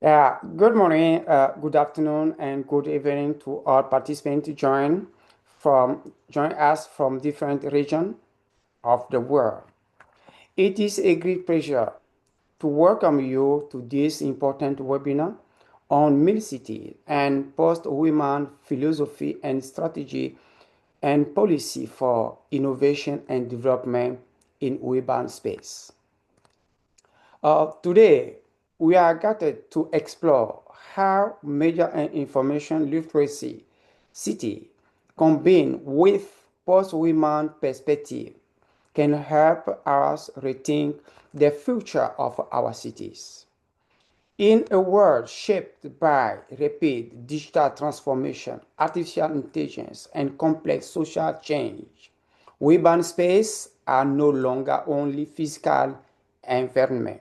Good morning, good afternoon, and good evening to all participants join us from different regions of the world. It is a great pleasure to welcome you to this important webinar on MILCities and post-women philosophy and strategy and policy for innovation and development in urban space. Today, we are gathered to explore how media and information literacy city combined with post-women perspective can help us rethink the future of our cities. In a world shaped by rapid digital transformation, artificial intelligence, and complex social change, urban spaces are no longer only physical environment.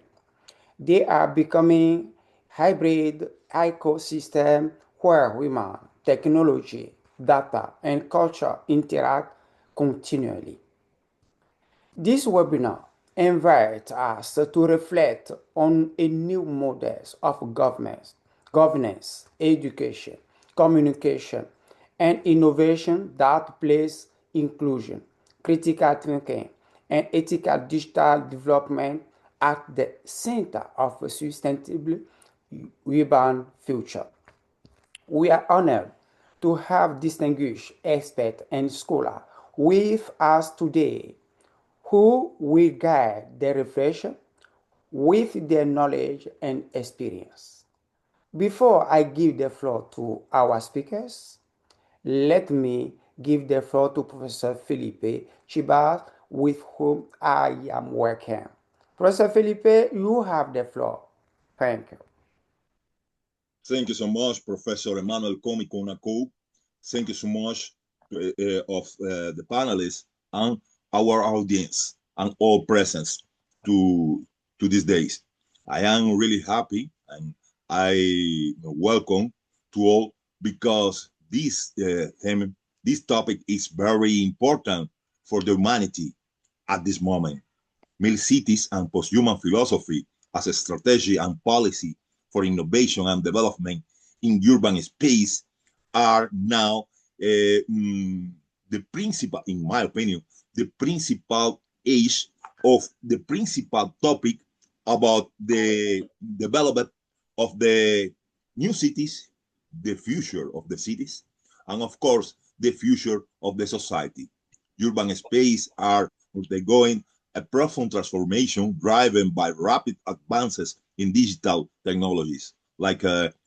They are becoming hybrid ecosystem where women, technology, data, and culture interact continually. This webinar invites us to reflect on a new models of governance, education, communication, and innovation that place inclusion, critical thinking, and ethical digital development at the center of a sustainable urban future. We are honored to have distinguished experts and scholars with us today who will guide the reflection with their knowledge and experience. Before I give the floor to our speakers, let me give the floor to Professor Felipe Chibas, with whom I am working. Professor Felipe, you have the floor. Thank you. Thank you so much, Professor Emmanuel Komikonako. Thank you so much of the panelists and our audience and all presents to these days. I am really happy and I welcome to all because this topic is very important for the humanity at this moment. MILCities and Posthuman Philosophy as a strategy and policy for innovation and development in urban space are now the principal, in my opinion, the principal age of the principal topic about the development of the new cities, the future of the cities, and of course, the future of the society. Urban space are undergoing a profound transformation driven by rapid advances in digital technologies like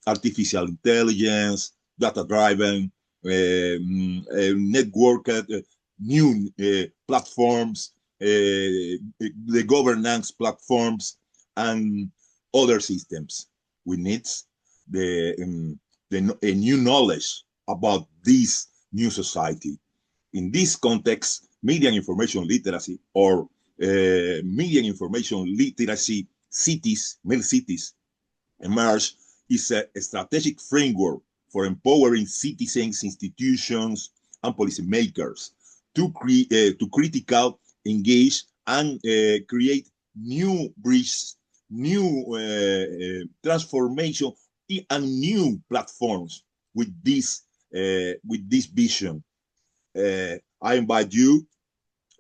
artificial intelligence, data-driven, networked, new platforms, the governance platforms, and other systems. We need a new knowledge about this new society. In this context, media and information literacy or media and information literacy cities, MILCities, emerge is a strategic framework for empowering citizens, institutions, and policymakers to critical, engage, and create new bridges, new transformation, and new platforms with this vision. I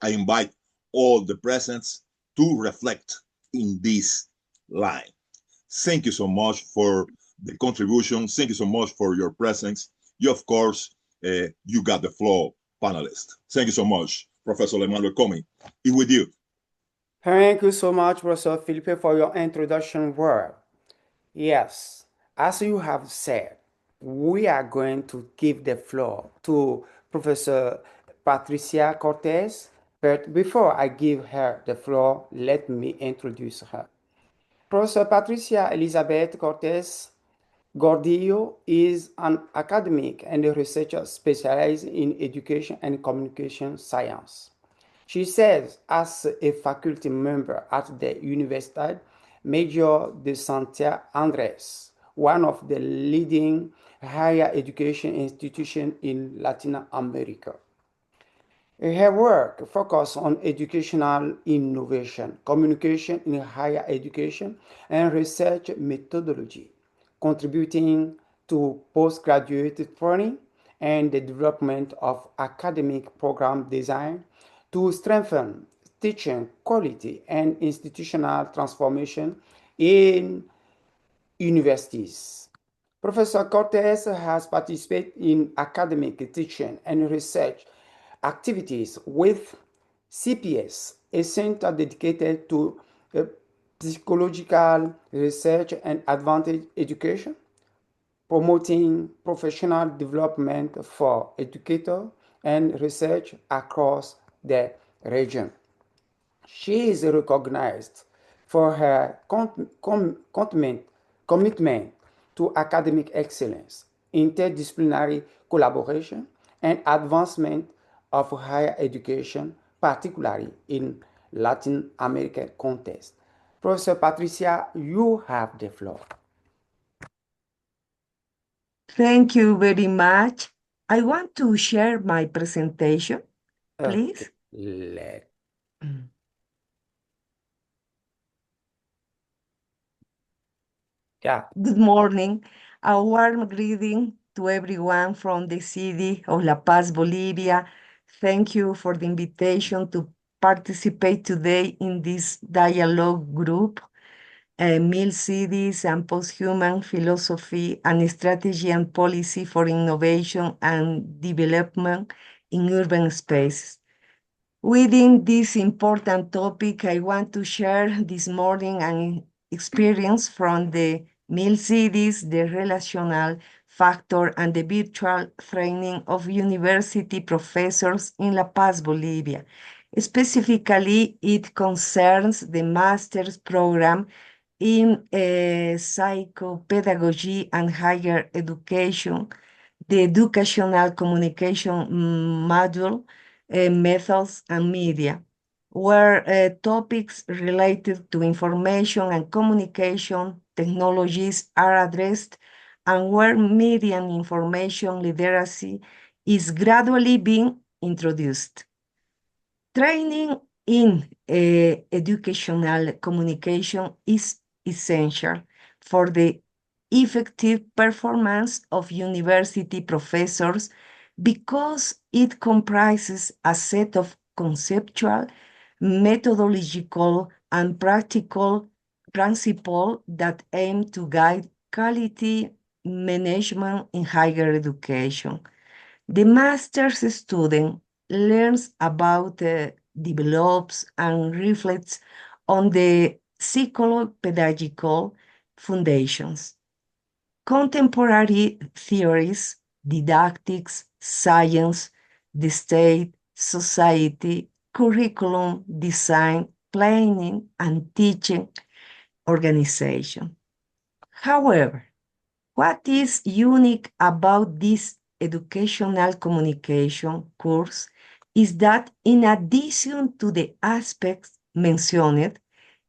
invite all the presents to reflect in this line. Thank you so much for the contribution. Thank you so much for your presence. You, of course, you got the floor, panelist. Thank you so much, Professor Emmanuel Comi. It's with you. Thank you so much, Professor Felipe, for your introduction word. Yes, as you have said, we are going to give the floor to Professor Patricia Cortez, but before I give her the floor, let me introduce her. Professor Patricia Elizabeth Cortez Gordillo is an academic and a researcher specialized in education and communication science. She serves as a faculty member at the Universidad Major de Santa Andres, one of the leading higher education institutions in Latin America. Her work focuses on educational innovation, communication in higher education, and research methodology. contributing to postgraduate training and the development of academic program design to strengthen teaching quality and institutional transformation in universities. Professor Cortez has participated in academic teaching and research activities with CPS, a center dedicated to psychological research and advanced education, promoting professional development for educators and research across the region. She is recognized for her commitment to academic excellence, interdisciplinary collaboration, and advancement of higher education, particularly in Latin American context. Professor Patricia, you have the floor. Thank you very much. I want to share my presentation, please. Let Yeah. Good morning. A warm greeting to everyone from the city of La Paz, Bolivia. Thank you for the invitation to participate today in this dialogue group, MILCities and Posthuman Philosophy and Strategy and Policy for Innovation and Development in Urban Spaces. Within this important topic, I want to share this morning an experience from the MILCities, the relational factor, and the virtual training of university professors in La Paz, Bolivia. Specifically, it concerns the master's program in psychopedagogy and higher education, the educational communication module, methods and media, where topics related to information and communication technologies are addressed, and where media and information literacy is gradually being introduced. Training in educational communication is essential for the effective performance of university professors because it comprises a set of conceptual, methodological, and practical principles that aim to guide quality management in higher education. The master's student learns about, develops, and reflects on the psychopedagogical foundations, contemporary theories, didactics, science, the state, society, curriculum, design, planning, and teaching organization. However, what is unique about this educational communication course is that in addition to the aspects mentioned,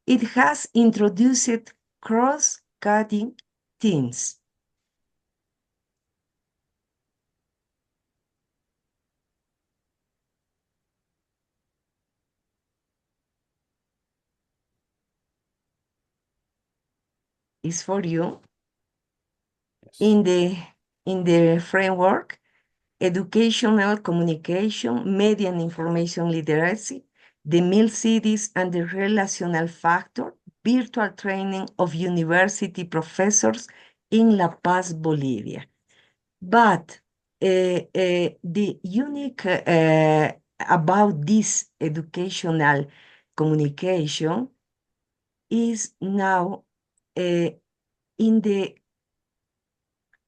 it has introduced cross-cutting themes. Is for you. Yes. In the framework, educational communication, media and information literacy, the MILCities and the relational factor, virtual training of university professors in La Paz, Bolivia. But the unique about this educational communication is now in the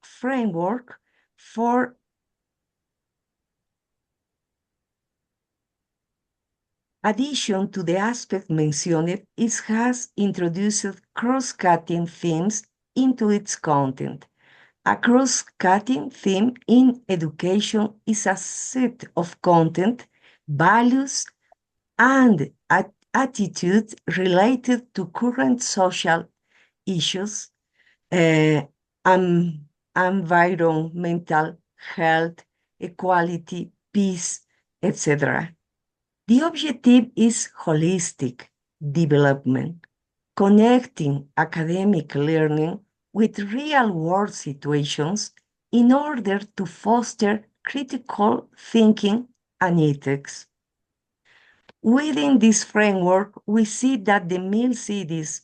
framework for addition to the aspect mentioned, it has introduced cross-cutting themes into its content. A cross-cutting theme in education is a set of content, values, and attitudes related to current social issues, environmental, health, equality, peace, etc. The objective is holistic development, connecting academic learning with real-world situations in order to foster critical thinking and ethics. Within this framework, we see that the MILCities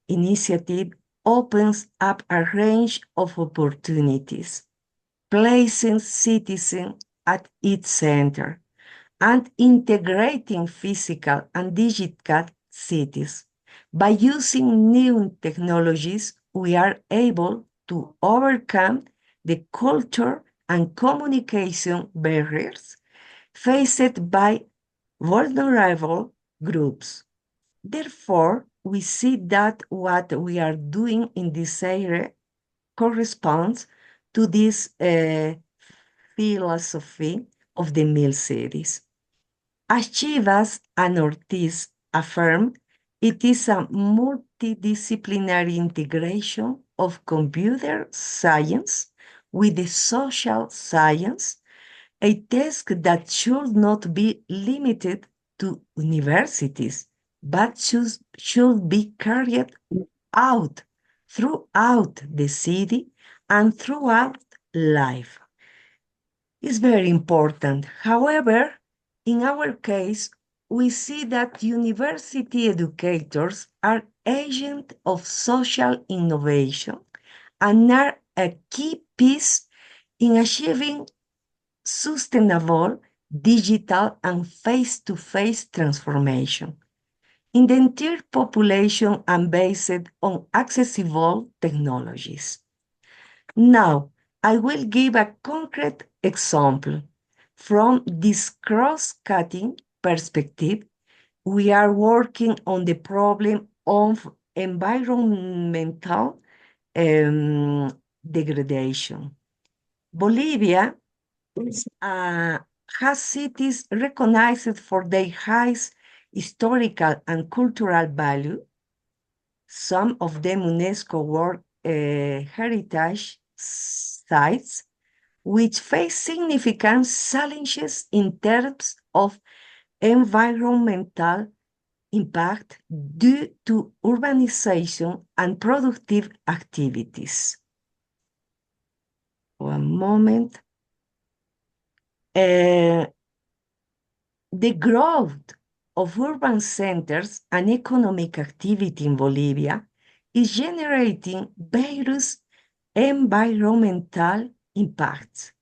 initiative opens up a range of opportunities, placing citizens at its center and integrating physical and digital cities. By using new technologies, we are able to overcome the culture and communication barriers faced by vulnerable groups. Therefore, we see that what we are doing in this area corresponds to this philosophy of the MILCities. As Chivas and Ortiz affirm, it is a multidisciplinary integration of computer science with the social science, a task that should not be limited to universities, but should be carried out throughout the city and throughout life. It's very important. However, in our case, we see that university educators are agents of social innovation and are a key piece in achieving sustainable digital and face-to-face transformation in the entire population and based on accessible technologies. Now, I will give a concrete example. From this cross-cutting perspective, we are working on the problem of environmental degradation. Bolivia has cities recognized for their highest historical and cultural value, some of them UNESCO World Heritage Sites, which face significant challenges in terms of environmental impact due to urbanization and productive activities. One moment. The growth of urban centers and economic activity in Bolivia is generating various environmental impacts.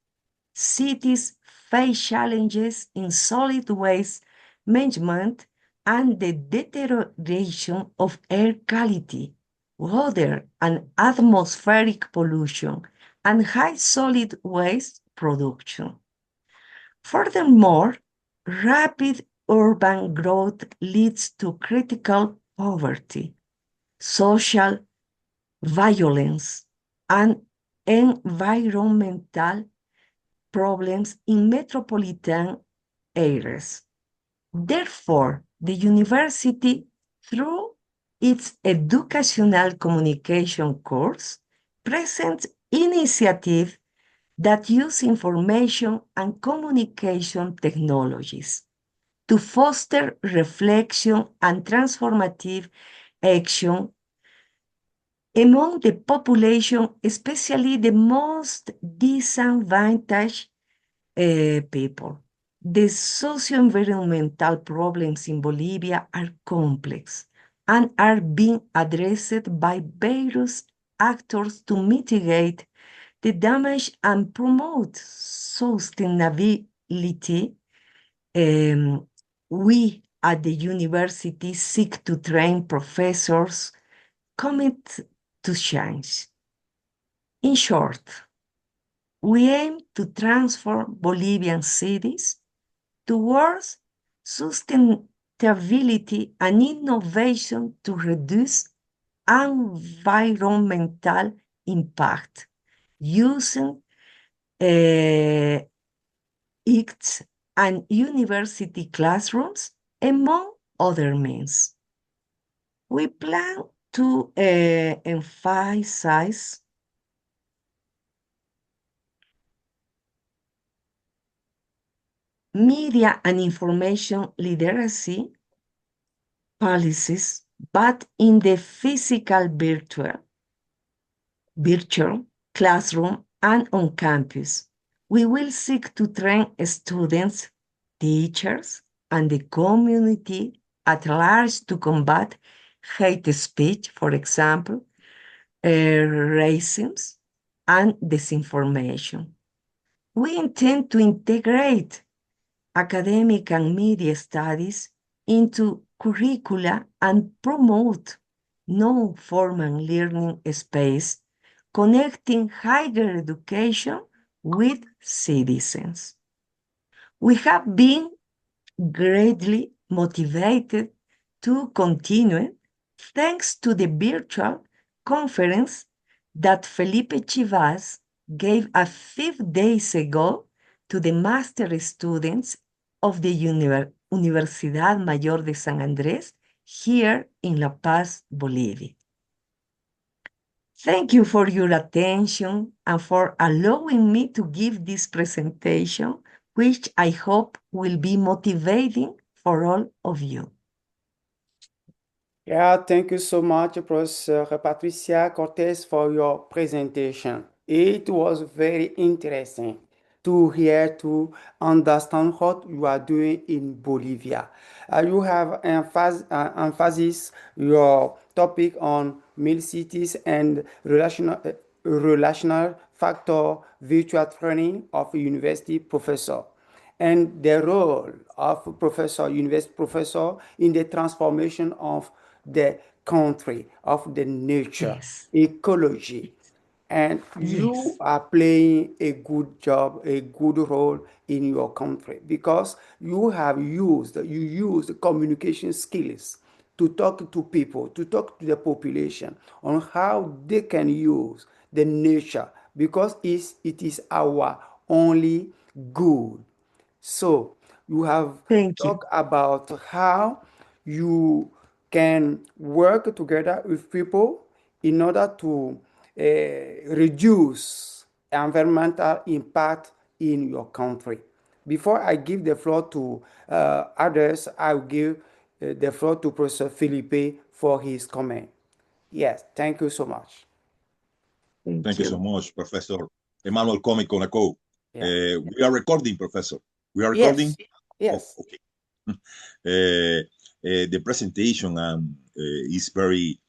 Cities face challenges in solid waste management and the deterioration of air quality, water and atmospheric pollution, and high solid waste production. Furthermore, rapid urban growth leads to critical poverty, social violence, and environmental problems in metropolitan areas. Therefore, the university, through its educational communication course, presents initiatives that use information and communication technologies to foster reflection and transformative action among the population, especially the most disadvantaged people. The socio-environmental problems in Bolivia are complex and are being addressed by various actors to mitigate the damage and promote sustainability. We at the university seek to train professors committed to change. In short, we aim to transform Bolivian cities towards sustainability and innovation to reduce environmental impact using ICTs and university classrooms, among other means. We plan to emphasize media and information literacy policies, but in the physical virtual, virtual, classroom, and on campus. We will seek to train students, teachers, and the community at large to combat hate speech, for example, racism, and disinformation. We intend to integrate academic and media studies into curricula and promote non-formal learning space, connecting higher education with citizens. We have been greatly motivated to continue thanks to the virtual conference that Felipe Chivas gave a few days ago to the master students of the Universidad Mayor de San Andrés here in La Paz, Bolivia. Thank you for your attention and for allowing me to give this presentation, which I hope will be motivating for all of you. Yeah, thank you so much, Professor Patricia Cortez, for your presentation. It was very interesting to hear, to understand what you are doing in Bolivia. You have emphasis your topic on MILCities and relational factor virtual training of university professor and the role of professor, university professor in the transformation of the country, of the nature, Yes, ecology. And you yes, are playing a good job, a good role in your country because you use communication skills to talk to people, to talk to the population on how they can use the nature because it is our only good. So you have thank you. talked about how you can work together with people in order to reduce environmental impact in your country. Before I give the floor to others, I will give the floor to Professor Felipe for his comment. Yes, thank you so much. Thank Thank you so you. much, Professor Emmanuel Comiconaco. Yeah. We are recording, Professor. We are recording? Yes. Oh, Yes. okay. The presentation is very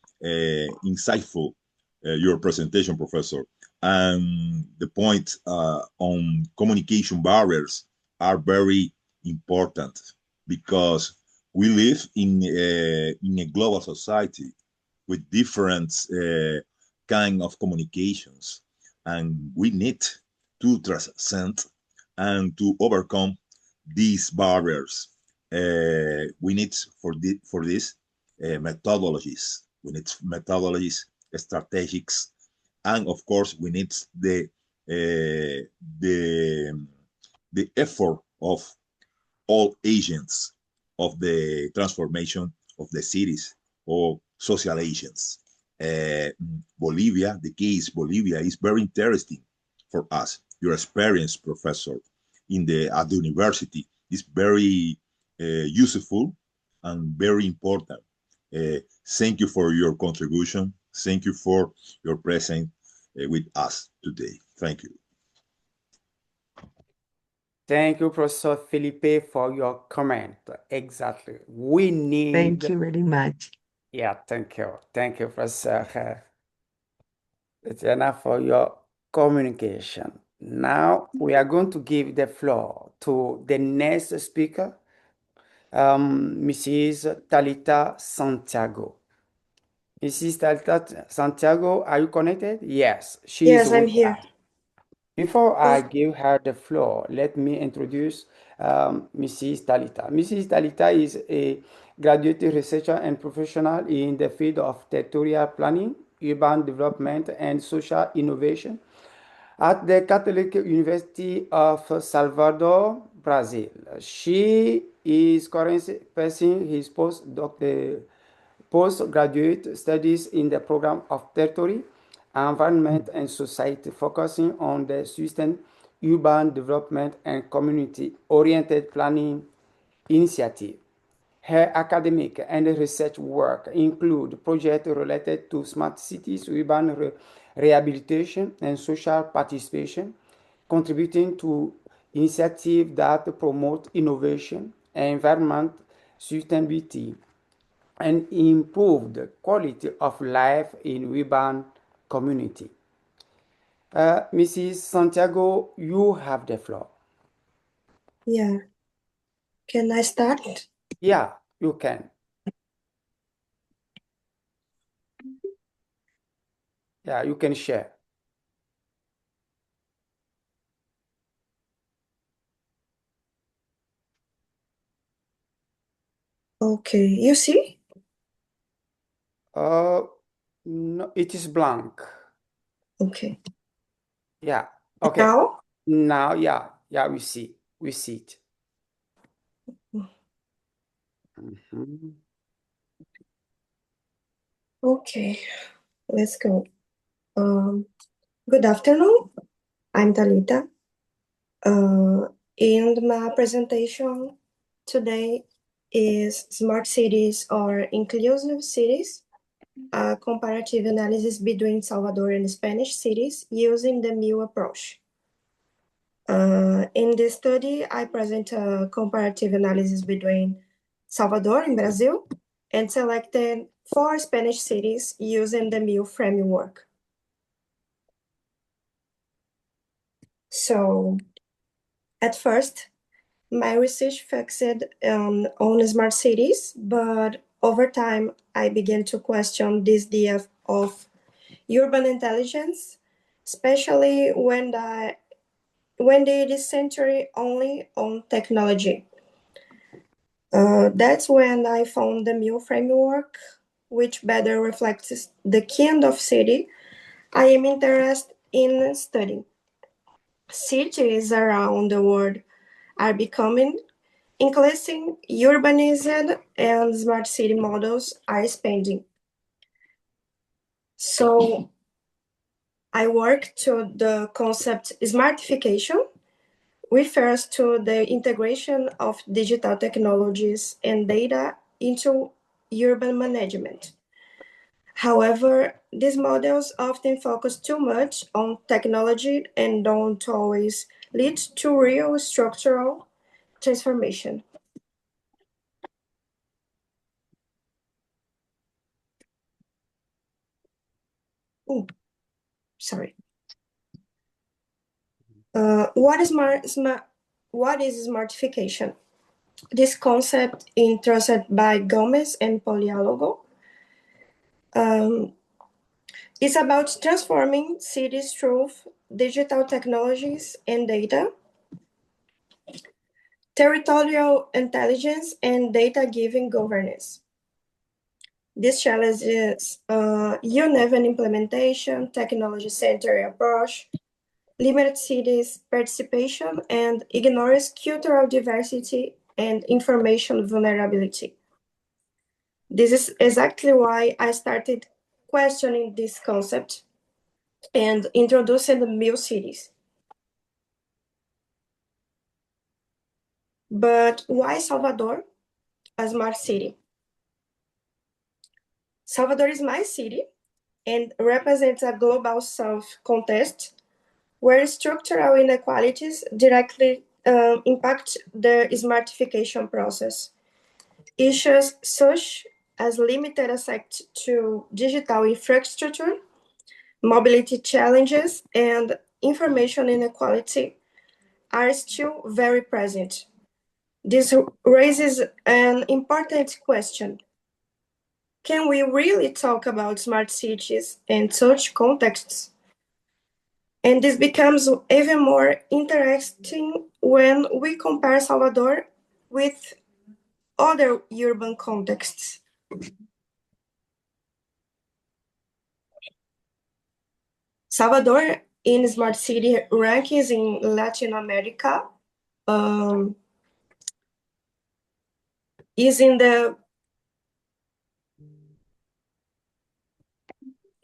insightful, your presentation, Professor. And the point on communication barriers are very important because we live in a global society with different kind of communications, and we need to transcend and to overcome these barriers. We need for this methodologies. We need methodologies, strategics, and of course we need uh, the the effort of all agents of the transformation of the cities or social agents. Bolivia, the case Bolivia is very interesting for us. Your experience, professor, at the university is very useful and very important. Thank you for your contribution. Thank you for your presence with us today. Thank you. Thank you, Professor Felipe, for your comment. Exactly. We Thank need, you very much. yeah, thank you. Thank you, Professor Tatiana, for your communication. Now we are going to give the floor to the next speaker, Mrs. Talita Santiago. Mrs. Talita Santiago, are you connected? Yes, she is Yes, I'm with here. us. Before I Oh, give her the floor, let me introduce Mrs. Talita. Mrs. Talita is a graduate researcher and professional in the field of territorial planning, urban development, and social innovation at the Catholic University of Salvador, Brazil. She is currently pursuing his postgraduate studies in the program of territory, environment, and society, focusing on the sustained urban development and community-oriented planning initiative. Her academic and research work include projects related to smart cities, urban rehabilitation, and social participation, contributing to initiatives that promote innovation, environment sustainability, and improve the quality of life in urban community. Mrs. Santiago, you have the floor. Yeah. Can I start? Yeah, you can. Yeah, you can share. Okay, you see? No, it is blank. Okay. Yeah. Okay. Now? Now, yeah, we see it. Mhm. Okay, let's go. Good afternoon. I'm Talita. And my presentation today is Smart Cities or Inclusive Cities, a comparative analysis between Salvador and Spanish cities using the MIL approach. In this study, I present a comparative analysis between Salvador in Brazil and selected 4 Spanish cities using the MIL framework. So, at first, my research focused on smart cities, but over time, I began to question this idea of urban intelligence, especially when it is centered only on technology. That's when I found the MIL framework, which better reflects the kind of city I am interested in studying. Cities around the world are becoming increasing urbanized and smart city models are expanding. So I work to the concept smartification refers to the integration of digital technologies and data into urban management. However, these models often focus too much on technology and don't always lead to real structural transformation. Ooh, sorry. What is smartification? This concept, introduced by Gomez and Polialogo, is about transforming cities through digital technologies and data, territorial intelligence, and data-given governance. This challenges uneven implementation, technology-centered approach, limited cities participation, and ignores cultural diversity and information vulnerability. This is exactly why I started questioning this concept and introducing the MILCities. But why Salvador, a smart city? Salvador is my city and represents a global south context where structural inequalities directly impact the smartification process. Issues such as limited access to digital infrastructure, mobility challenges, and information inequality are still very present. This raises an important question. Can we really talk about smart cities in such contexts? And this becomes even more interesting when we compare Salvador with other urban contexts. Salvador in smart city rankings in Latin America is in the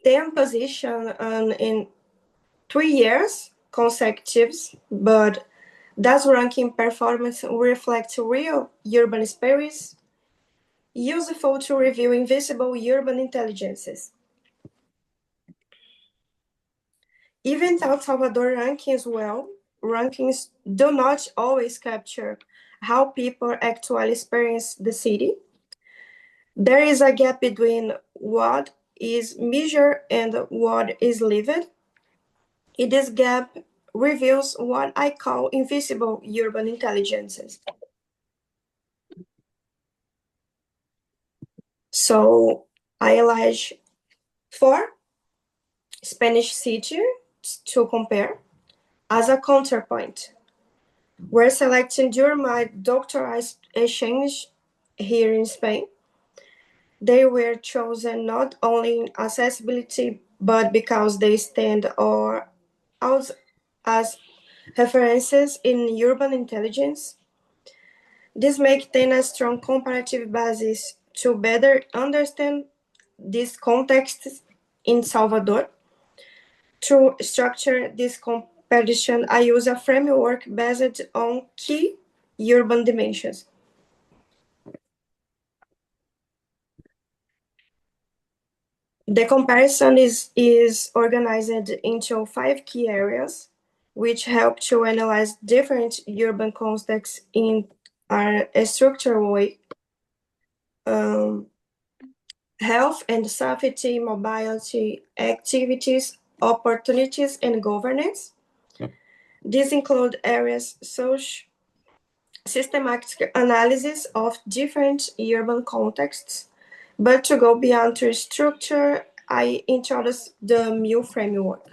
10th position in 3 years consecutive, but does ranking performance reflect real urban space? useful to review invisible urban intelligences. Even though Salvador rankings do not always capture how people actually experience the city. There is a gap between what is measured and what is lived. This gap reveals what I call invisible urban intelligences. So I allege 4 Spanish cities to compare as a counterpoint. We're selecting during my doctoral exchange here in Spain. They were chosen not only in accessibility, but because they stand or out as references in urban intelligence. This makes them a strong comparative basis to better understand these contexts in Salvador. To structure this comparison, I use a framework based on key urban dimensions. The comparison is organized into 5 key areas, which help to analyze different urban contexts in a structured way. Health and safety, mobility, activities, opportunities, and governance. These include areas such systematic analysis of different urban contexts. But to go beyond the structure, I introduce the MIL framework.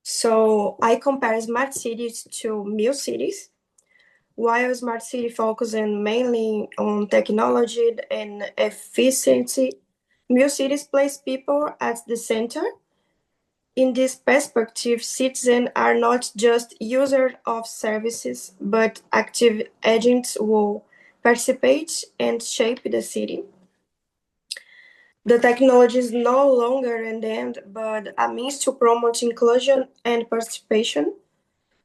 So I compare smart cities to MILCities. While smart city focusing mainly on technology and efficiency, MILCities place people at the center. In this perspective, citizens are not just users of services, but active agents who participate and shape the city. The technology is no longer an end, but a means to promote inclusion and participation.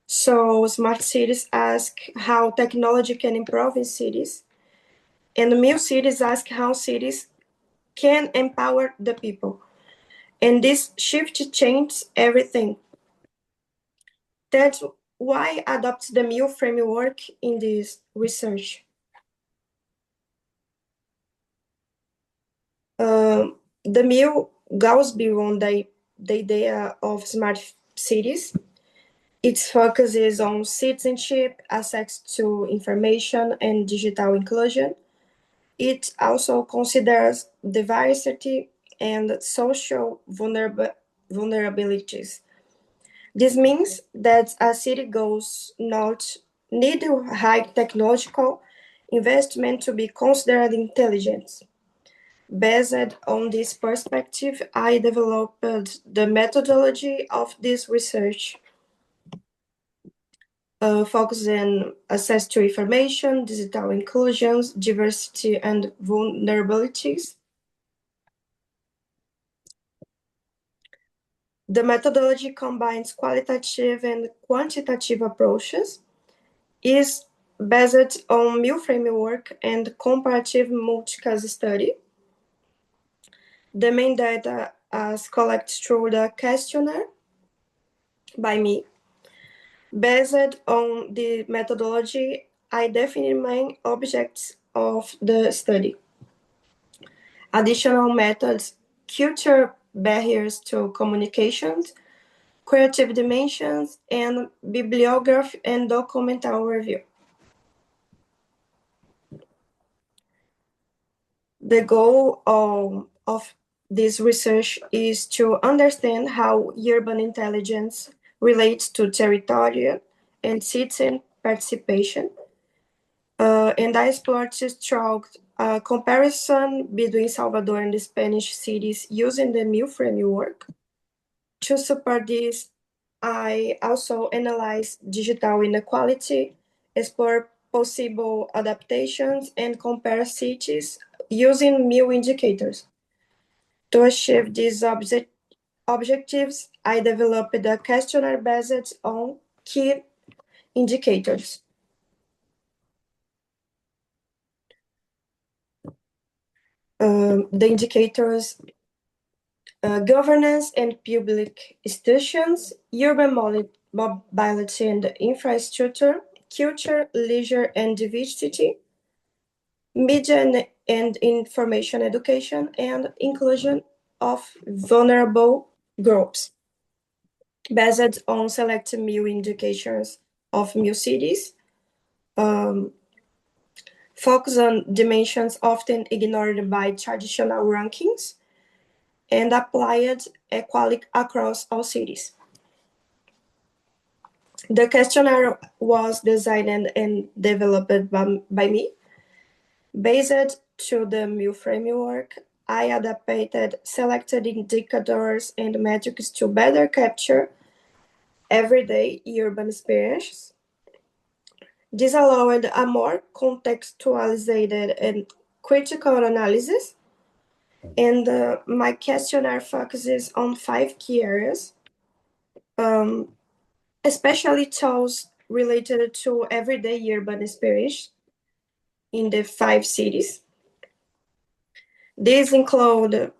So, smart cities ask how technology can improve in cities, and MILCities ask how cities can empower the people. And this shift changes everything. That's why I adopt the MIL framework in this research. The MIL goes beyond the idea of smart cities. Its focus is on citizenship, access to information, and digital inclusion. It also considers diversity and social vulnerabilities. This means that a city goes not need high technological investment to be considered intelligent. Based on this perspective, I developed the methodology of this research, focusing access to information, digital inclusions, diversity, and vulnerabilities. The methodology combines qualitative and quantitative approaches, is based on MIL framework and comparative multi-case study. The main data is collected through the questionnaire by me. Based on the methodology, I define main objects of the study. Additional methods, culture barriers to communications, creative dimensions, and bibliography and documental review. The goal of this research is to understand how urban intelligence relates to territorial and citizen participation. And I explored this through a comparison between Salvador and the Spanish cities using the MIL framework. To support this, I also analyzed digital inequality, explore possible adaptations, and compare cities using MIL indicators. To achieve these objectives, I developed a questionnaire based on key indicators. the indicators governance and public institutions, urban mobility and infrastructure, culture, leisure and diversity, media and information education, and inclusion of vulnerable groups, based on selected MIL indications of MILCities, focus on dimensions often ignored by traditional rankings, and applied equally across all cities. The questionnaire was designed and developed by me. Based to the MIL framework, I adapted selected indicators and metrics to better capture everyday urban experiences. This allowed a more contextualized and critical analysis, and my questionnaire focuses on 5 key areas, especially those related to everyday urban experience in the 5 cities. These include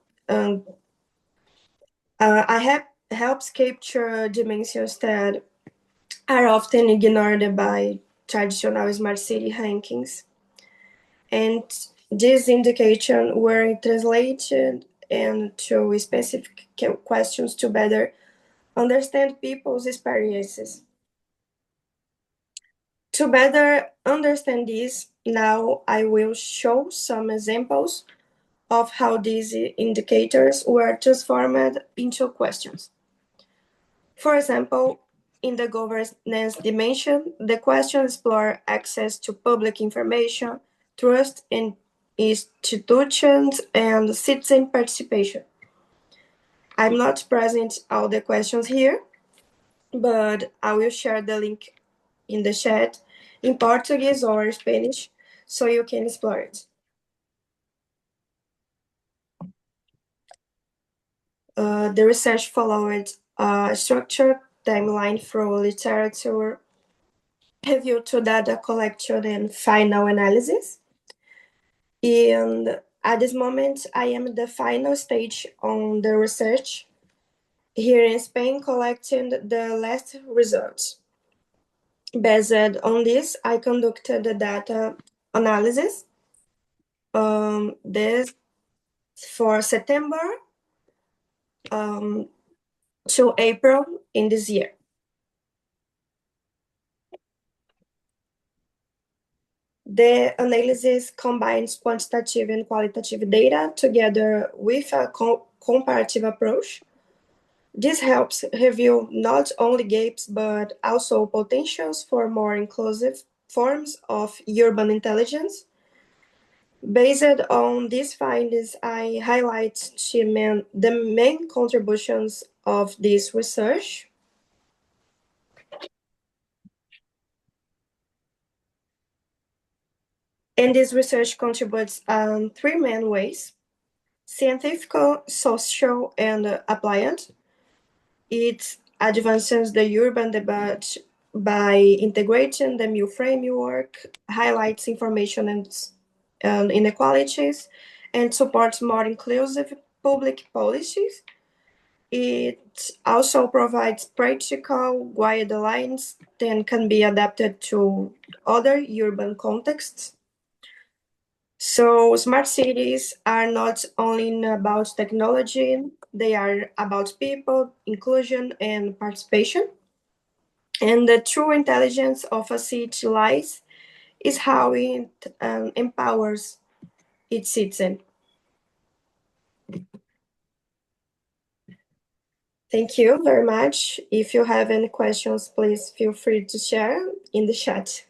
helps capture dimensions that are often ignored by traditional smart city rankings. And these indications were translated into specific questions to better understand people's experiences. To better understand this, now I will show some examples of how these indicators were transformed into questions. For example, in the governance dimension, the questions explore access to public information, trust in institutions, and citizen participation. I'm not present all the questions here, but I will share the link in the chat in Portuguese or Spanish so you can explore it. The research followed a structured timeline through literature review to data collection and final analysis. And at this moment, I am at the final stage on the research here in Spain, collecting the last results. Based on this, I conducted the data analysis. This for September to April in this year. The analysis combines quantitative and qualitative data together with a comparative approach. This helps reveal not only gaps but also potentials for more inclusive forms of urban intelligence. Based on these findings, I highlight the main contributions of this research. And this research contributes 3 main ways: scientific, social, and applied. It advances the urban debate by integrating the MIL framework, highlights information and inequalities, and supports more inclusive public policies. It also provides practical guidelines that can be adapted to other urban contexts. So smart cities are not only about technology, they are about people, inclusion, and participation. And the true intelligence of a city lies is how it empowers its citizen. Thank you very much. If you have any questions, please feel free to share in the chat.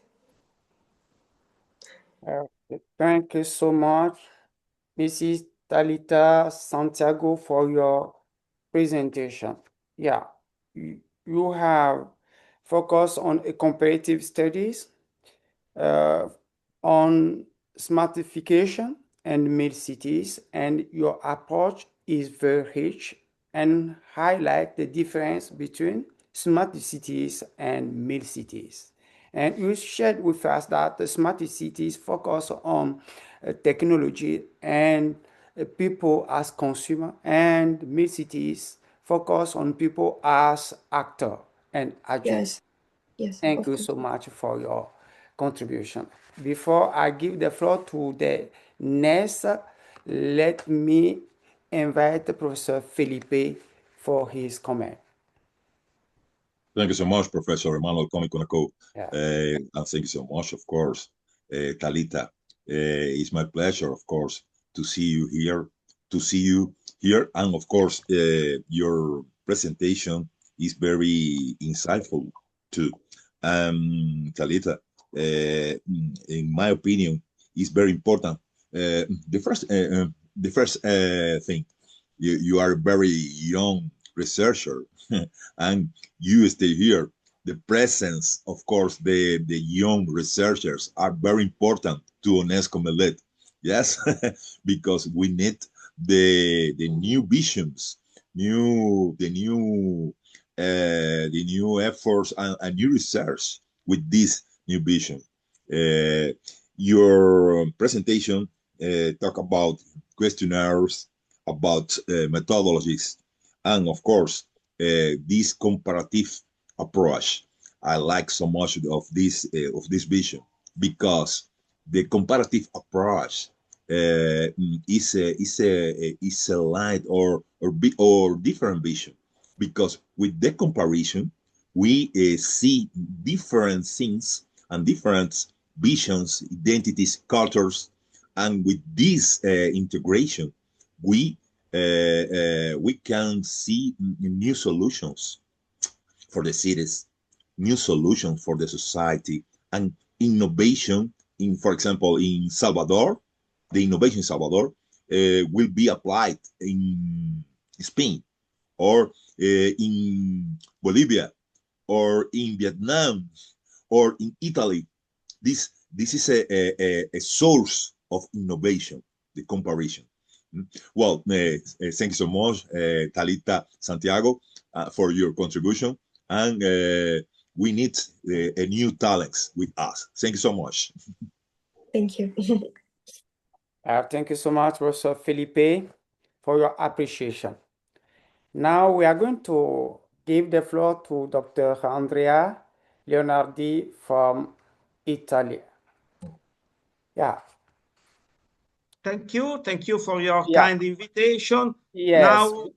Thank you so much, Mrs. Talita Santiago, for your presentation. Yeah, you have focused on a comparative studies on smartification and MILCities, and your approach is very rich and highlight the difference between smart cities and MILCities. And you shared with us that the smart cities focus on technology and people as consumer, and MILCities focus on people as actor and agent. Yes, Thank of you course. so much for your contribution. Before I give the floor to the next, let me invite Professor Felipe for his comment. Thank you so much, Professor Emmanuel Comiconako. Yeah. And thank you so much, of course, Talita. It's my pleasure, of course, to see you here. And of course, your presentation is very insightful too. Talita, in my opinion, is very important. The first thing, you are a very young researcher, and you stay here. The presence, of course, the young researchers are very important to UNESCO Millet. Yes, because we need the new visions, the new efforts and new research with this new vision. Your presentation talk about questionnaires, about methodologies, and of course this comparative approach. I like so much of this vision because the comparative approach is a light or different vision, because with the comparison we see different things and different visions, identities, cultures, and with this integration we can see new solutions for the cities, new solutions for the society, and innovation in, for example, in Salvador, the innovation in Salvador will be applied in Spain or in Bolivia or in Vietnam or in Italy. This is a source of innovation, the comparison. Well, thank you so much, Talita Santiago, for your contribution. And we need a new talents with us. Thank you so much. Thank you. Thank you so much, Professor Felipe, for your appreciation. Now we are going to give the floor to Dr. Andrea Leonardi from Italy. Yeah. Thank you for your kind invitation. Yes. Now,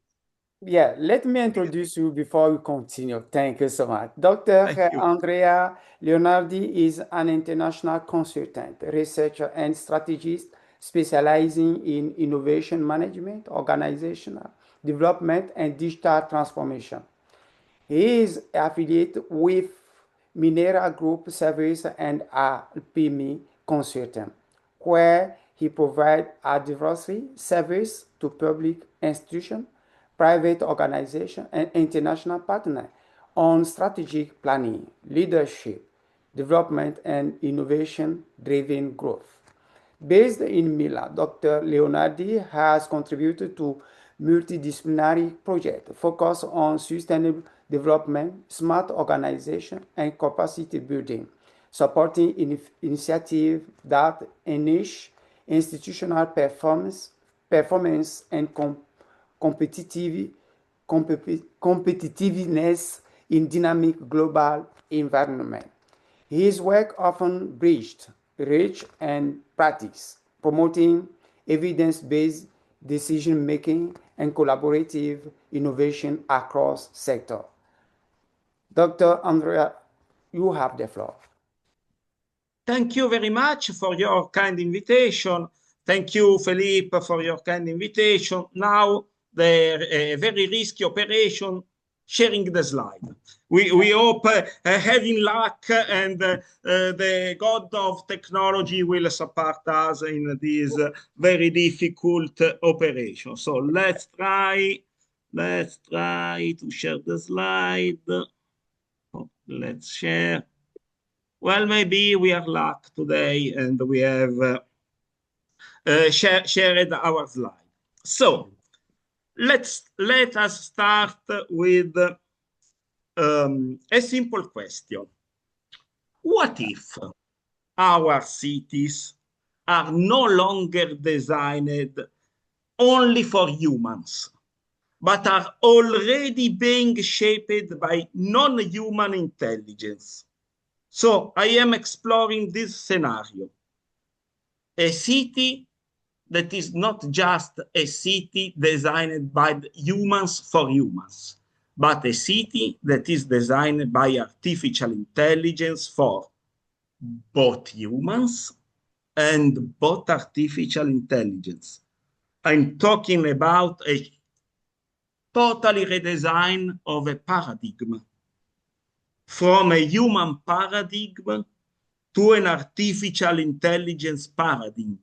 yeah, let me introduce you before we continue. Thank you so much. Dr. Andrea Leonardi is an international consultant, researcher, and strategist specializing in innovation management, organizational development, and digital transformation. He is affiliated with Minera Group Service and Alpimi Consultant, where he provides advisory service to public institutions, private organizations, and international partners on strategic planning, leadership, development, and innovation-driven growth. Based in Milan, Dr. Leonardi has contributed to multidisciplinary projects focused on sustainable development, smart organization, and capacity building, supporting initiatives that enhance institutional performance and competitiveness in dynamic global environment. His work often bridged research and practice, promoting evidence-based decision-making and collaborative innovation across sectors. Dr. Andrea, you have the floor. Thank you very much for your kind invitation. Thank you, Felipe, for your kind invitation. Now, the very risky operation, sharing the slide. We hope having luck and the God of technology will support us in this very difficult operation. So let's try to share the slide. Oh, let's share. Well, maybe we are luck today and we have shared our slide. So let us start with a simple question. What if our cities are no longer designed only for humans, but are already being shaped by non-human intelligence. So I am exploring this scenario. A city that is not just a city designed by humans for humans, but a city that is designed by artificial intelligence for both humans and both artificial intelligence. I'm talking about a totally redesign of a paradigm, from a human paradigm to an artificial intelligence paradigm.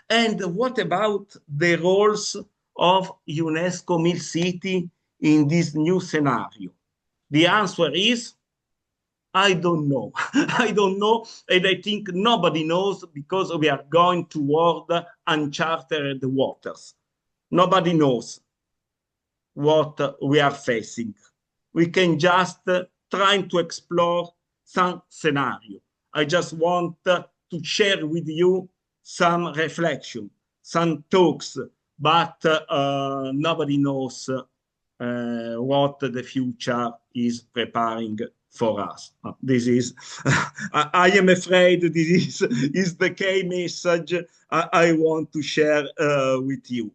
And what about the roles of UNESCO MILCities in this new scenario? The answer is, I don't know. I don't know, and I think nobody knows, because we are going toward uncharted waters. Nobody knows what we are facing. We can just try to explore some scenario. I just want to share with you some reflection, some talks, but nobody knows what the future is preparing for us. This is, I am afraid this is the key message I want to share with you.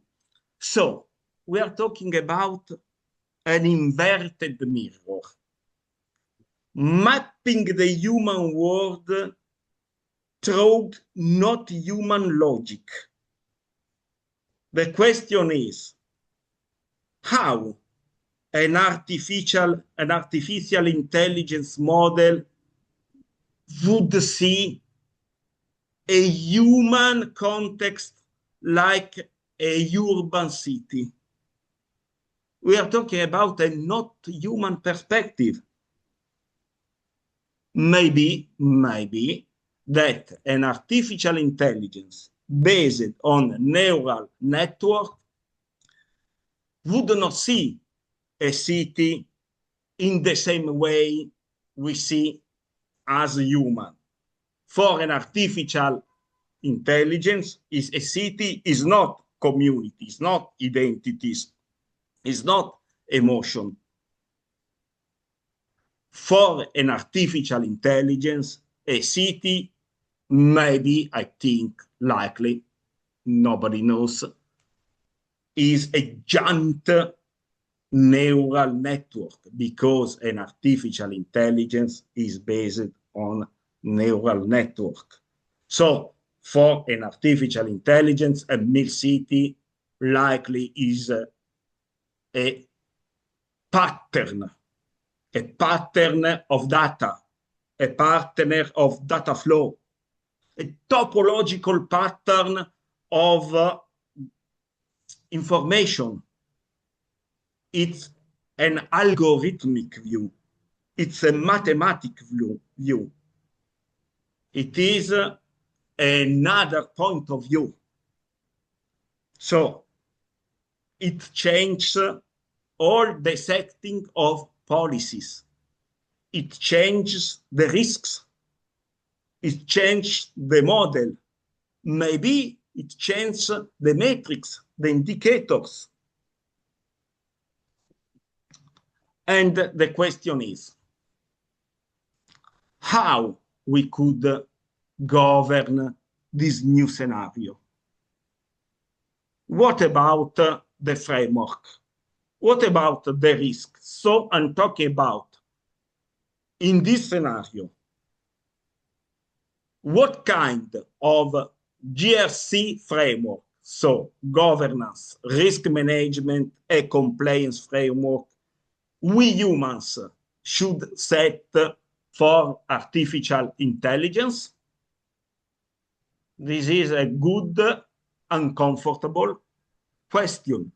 So, we are talking about an inverted mirror, mapping the human world through not human logic. The question is, how an artificial intelligence model would see a human context like a urban city? We are talking about a not human perspective. Maybe that an artificial intelligence based on neural network would not see a city in the same way we see as a human. For an artificial intelligence, a city is not community, is not identities, is not emotion. For an artificial intelligence, a city, maybe, I think, likely, nobody knows, is a giant neural network, because an artificial intelligence is based on neural network. So for an artificial intelligence, a MILCities likely is a pattern of data, a pattern of data flow, a topological pattern of information. It's an algorithmic view. It's a mathematical view. It is another point of view. So it changes all the setting of policies. It changes the risks. It changes the model. Maybe it changes the metrics, the indicators. And the question is, how we could govern this new scenario? What about the framework? What about the risk? So I'm talking about, in this scenario, what kind of GRC framework, so governance, risk management, and compliance framework, we humans should set for artificial intelligence? This is a good, uncomfortable question.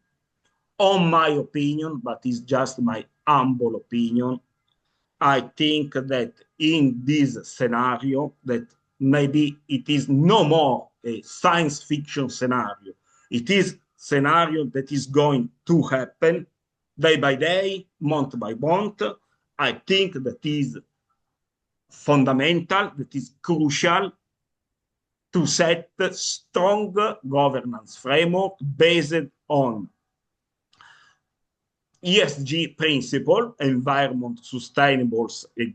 On my opinion, but it's just my humble opinion, I think that in this scenario, that maybe it is no more a science fiction scenario. It is a scenario that is going to happen day by day, month by month. I think that is fundamental, that is crucial to set strong governance framework based on ESG principle, environment sustainable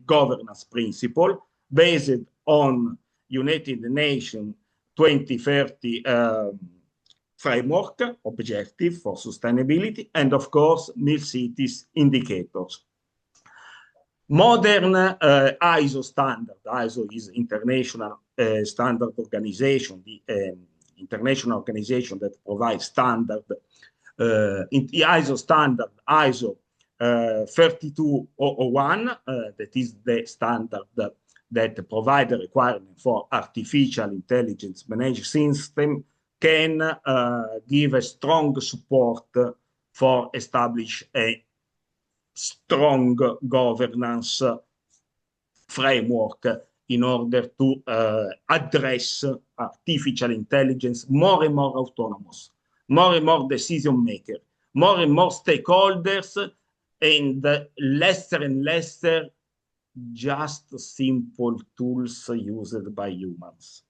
governance principle, based on United Nations 2030 framework objective for sustainability, and of course, MILCities indicators. Modern ISO standard. ISO is international standard organization, the international organization that provides standard. In the ISO standard, ISO 32001, that is the standard that provides the requirement for artificial intelligence managed system, can give a strong support for establish a strong governance framework in order to address artificial intelligence more and more autonomous, more and more decision maker, more and more stakeholders, and lesser and lesser just simple tools used by humans.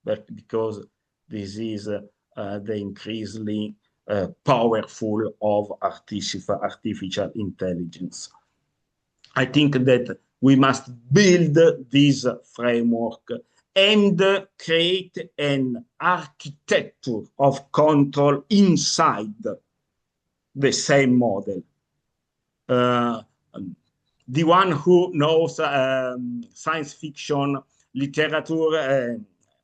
But because this is the increasingly powerful of artificial intelligence. I think that we must build this framework and create an architecture of control inside the same model. The one who knows science fiction literature,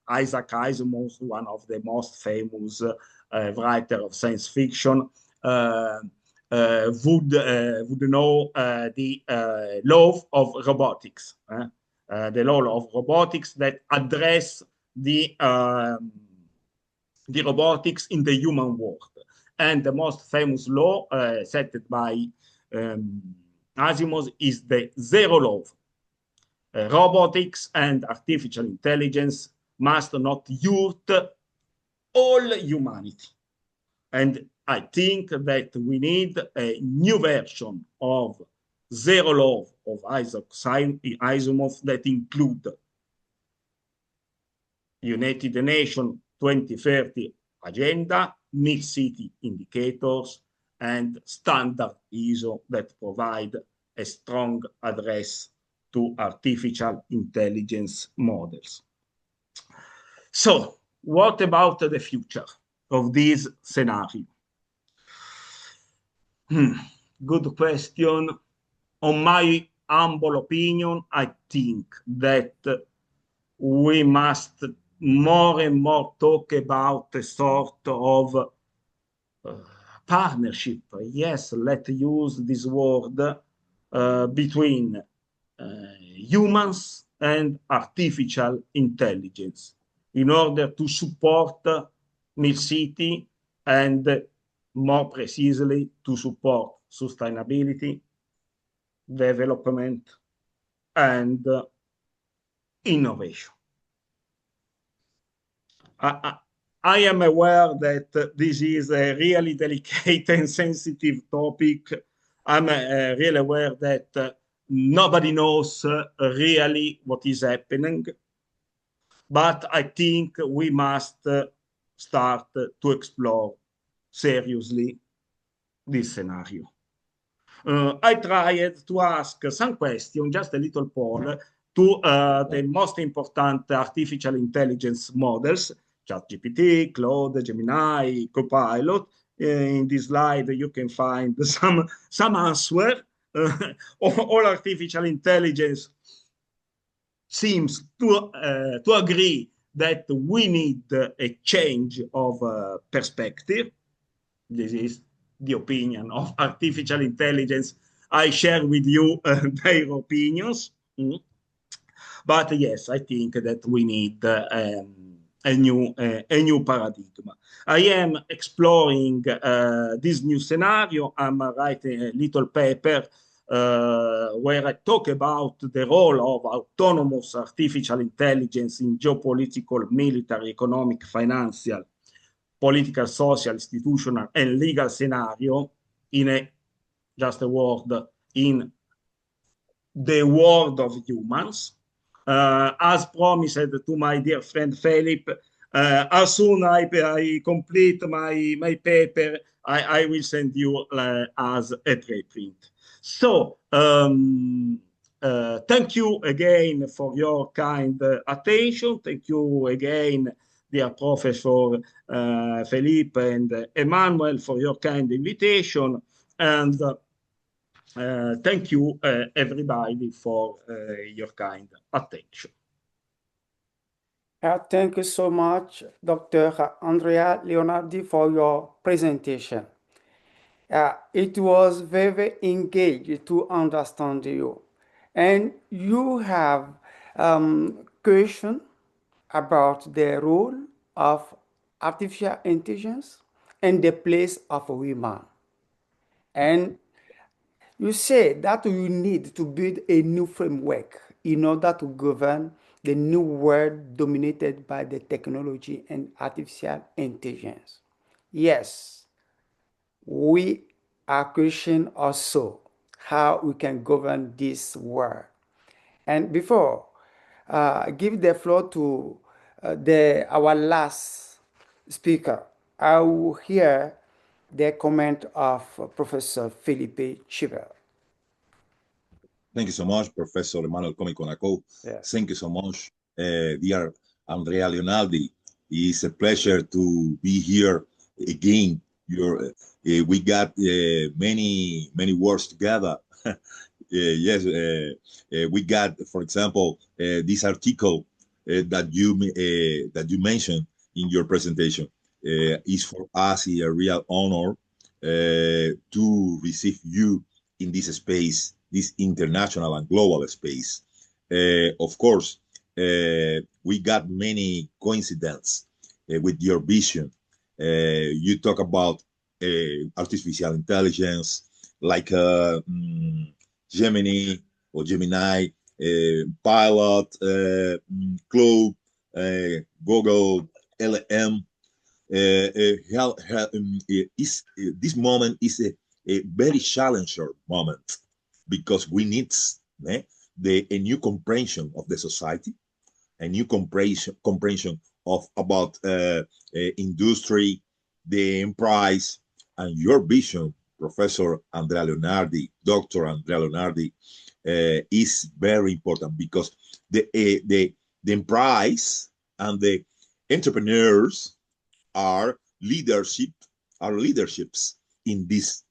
Isaac Asimov, one of the most famous writer of science fiction, would know the law of robotics, the law of robotics that address the robotics in the human world. And the most famous law set by Asimov is the zero law. Robotics and artificial intelligence must not hurt all humanity. And I think that we need a new version of zero law of Isaac Asimov that include United Nations 2030 agenda, MILCities indicators, and standard ISO that provide a strong address to artificial intelligence models. So, what about the future of this scenario? Good question. On my humble opinion, I think that we must more and more talk about a sort of partnership. Yes, let's use this word between humans and artificial intelligence in order to support MILCities and more precisely to support sustainability, development, and innovation. I am aware that this is a really delicate and sensitive topic. I'm really aware that nobody knows really what is happening. But I think we must start to explore seriously this scenario. I tried to ask some questions, just a little poll, to the most important artificial intelligence models, ChatGPT, Claude, Gemini, Copilot. In this slide, you can find some answer. All artificial intelligence seems to agree that we need a change of perspective. This is the opinion of artificial intelligence. I share with you their opinions. But yes, I think that we need a new paradigm. I am exploring this new scenario. I'm writing a little paper where I talk about the role of autonomous artificial intelligence in geopolitical, military, economic, financial, political, social, institutional, and legal scenario in just a word, in the world of humans. As promised to my dear friend Philip, as soon I complete my paper, I will send you as a preprint. So, thank you again for your kind attention. Thank you again, dear Professor Felipe and Emmanuel, for your kind invitation. And thank you, everybody, for your kind attention. Thank you so much, Dr. Andrea Leonardi, for your presentation. It was very engaged to understand you. And you have question about the role of artificial intelligence and the place of women. And you say that you need to build a new framework in order to govern the new world dominated by the technology and artificial intelligence. Yes, we are questioning also how we can govern this world. And before give the floor to our last speaker, I will hear the comment of Professor Felipe Chiver. Thank you so much, Professor Emmanuel Comiconaco. Yes. Thank you so much, dear Andrea Leonardi. It's a pleasure to be here again. We got many words together. Yes, we got, for example, this article that you mentioned in your presentation. Is for us a real honor to receive you in this space, this international and global space. Of course, we got many coincidences with your vision. You talk about artificial intelligence, like Gemini or Gemini, Pilot, Cloud, Google, LM. This moment is a very challenging moment because we need a new comprehension of the society, a new comprehension of about industry, the enterprise, and your vision, Professor Andrea Leonardi, Dr. Andrea Leonardi, is very important because the enterprise and the entrepreneurs are leaderships in this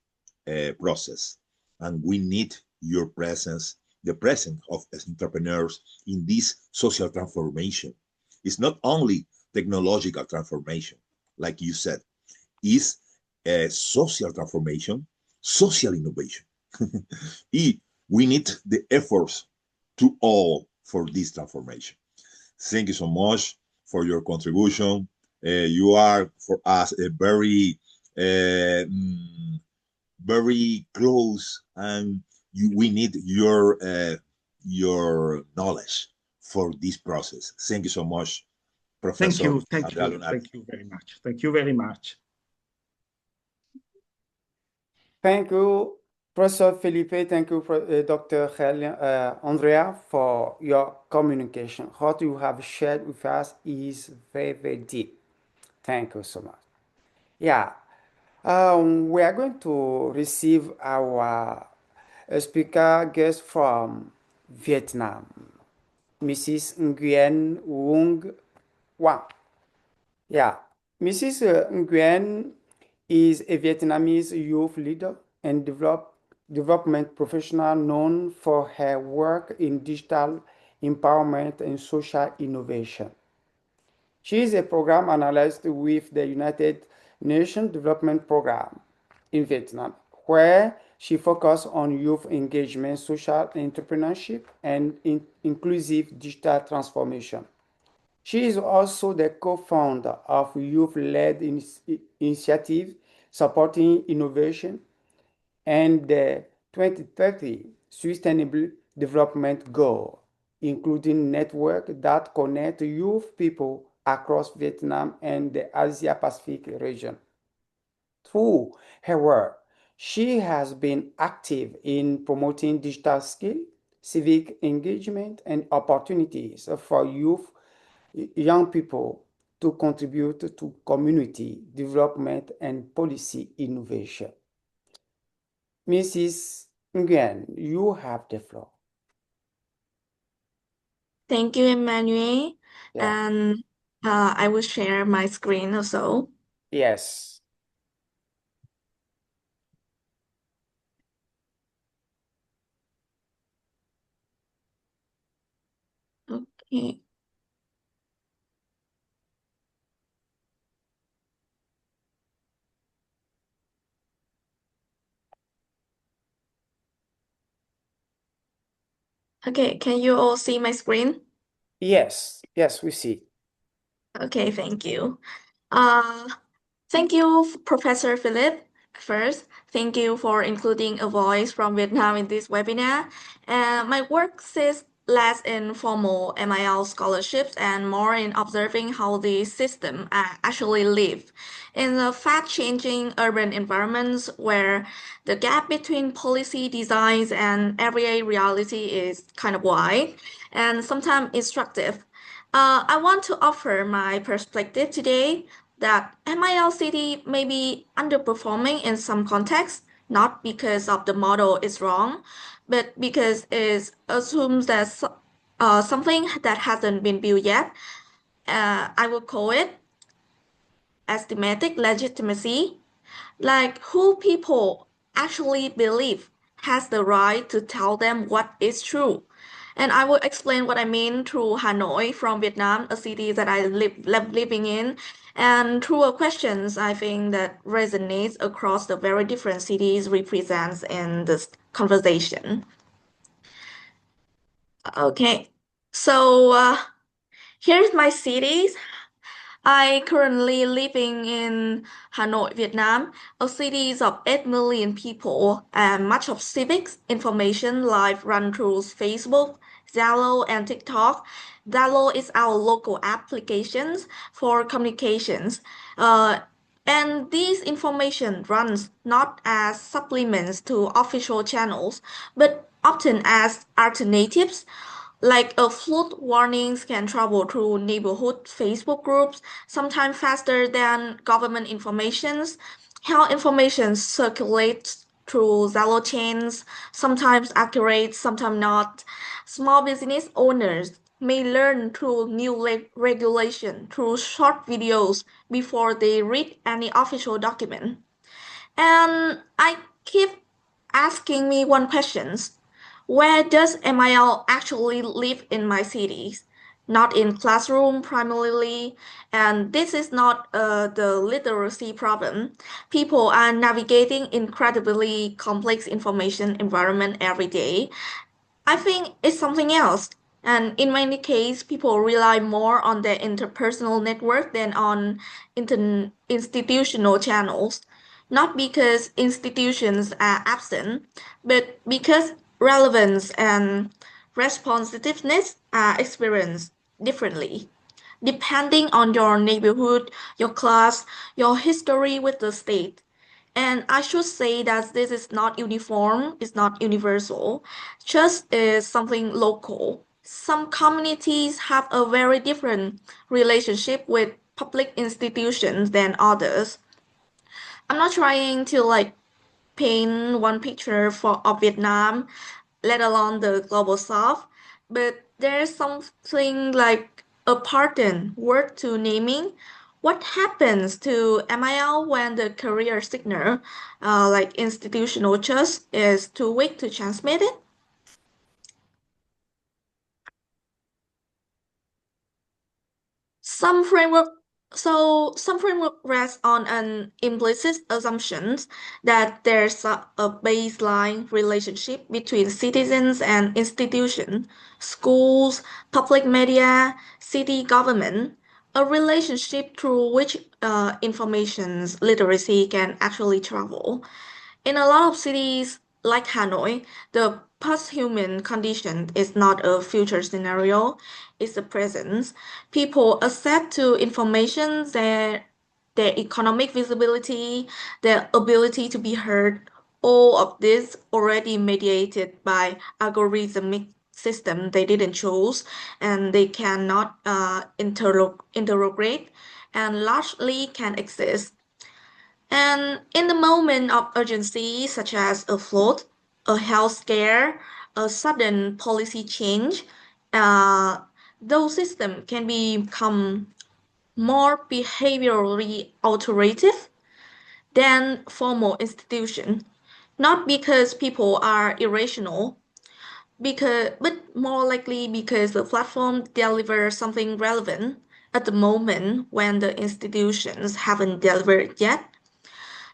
process, and we need your presence, the presence of entrepreneurs in this social transformation. It's not only technological transformation, like you said, it's a social transformation, social innovation. We need the efforts to all for this transformation. Thank you so much for your contribution. You are for us a very close, and we need your knowledge for this process. Thank you so much, Professor. Thank you very much. Thank you very much. Thank you, Professor Felipe. Thank you, Dr. Andrea, for your communication. What you have shared with us is very deep. Thank you so much. Yeah, we are going to receive our speaker guest from Vietnam, Mrs. Nguyen Vuong Quang. Yeah, Mrs. Nguyen is a Vietnamese youth leader and development professional known for her work in digital empowerment and social innovation. She is a program analyst with the United Nations Development Program in Vietnam, where she focuses on youth engagement, social entrepreneurship, and inclusive digital transformation. She is also the co-founder of youth-led initiative supporting innovation and the 2030 Sustainable Development Goal, including network that connect youth people across Vietnam and the Asia-Pacific region. Through her work, she has been active in promoting digital skill, civic engagement, and opportunities for young people to contribute to community development and policy innovation. Mrs. Nguyen, you have the floor. Thank you, Emmanuel. Yeah. And I will share my screen also. Yes. Okay. Okay, can you all see my screen? Yes. Yes, we see. Okay, thank you. Thank you, Professor Philip. First, thank you for including a voice from Vietnam in this webinar. My work sits less in formal MIL scholarships and more in observing how the system actually live in the fast-changing urban environments where the gap between policy designs and everyday reality is kind of wide and sometimes instructive. I want to offer my perspective today that MILCT may be underperforming in some contexts, not because of the model is wrong, but because it assumes that something that hasn't been built yet. I would call it aesthetic legitimacy, like who people actually believe has the right to tell them what is true. And I will explain what I mean through Hanoi from Vietnam, a city that I love living in, and through a questions I think that resonates across the very different cities represents in this conversation. Okay, so here's my cities. I currently living in Hanoi, Vietnam, a city of 8 million people, and much of civics information live run through Facebook, Zalo, and TikTok. Zalo is our local applications for communications. Uh, and these information runs not as supplements to official channels, but often as alternatives like a flood warnings can travel through neighborhood Facebook groups, sometimes faster than government informations. Health information circulates through Zalo chains, sometimes accurate, sometimes not. Small business owners may learn through new regulation through short videos before they read any official document. And I keep asking me one question. Where does MIL actually live in my cities? Not in classroom primarily, and this is not the literacy problem. People are navigating incredibly complex information environment every day. I think it's something else. And in many cases, people rely more on their interpersonal network than on institutional channels. Not because institutions are absent, but because relevance and responsiveness are experienced differently, depending on your neighborhood, your class, your history with the state. And I should say that this is not uniform, it's not universal, just is something local. Some communities have a very different relationship with public institutions than others. I'm not trying to paint one picture of Vietnam, let alone the global south, but there's something like a pattern worth to naming. What happens to MIL when the career signal, like institutional trust, is too weak to transmit it? Some framework some framework rests on an implicit assumption that there's a baseline relationship between citizens and institutions, schools, public media, city government, a relationship through which information literacy can actually travel. In a lot of cities like Hanoi, the post-human condition is not a future scenario, it's a present. People access to information, their economic visibility, their ability to be heard all of this already mediated by algorithmic system they didn't choose, and they cannot interrogate and largely can exist. And in the moment of urgency, such as a flood, a health scare, a sudden policy change, uh, those systems can become more behaviorally alterative than formal institutions. Not because people are irrational, but more likely because the platform delivers something relevant at the moment when the institutions haven't delivered yet.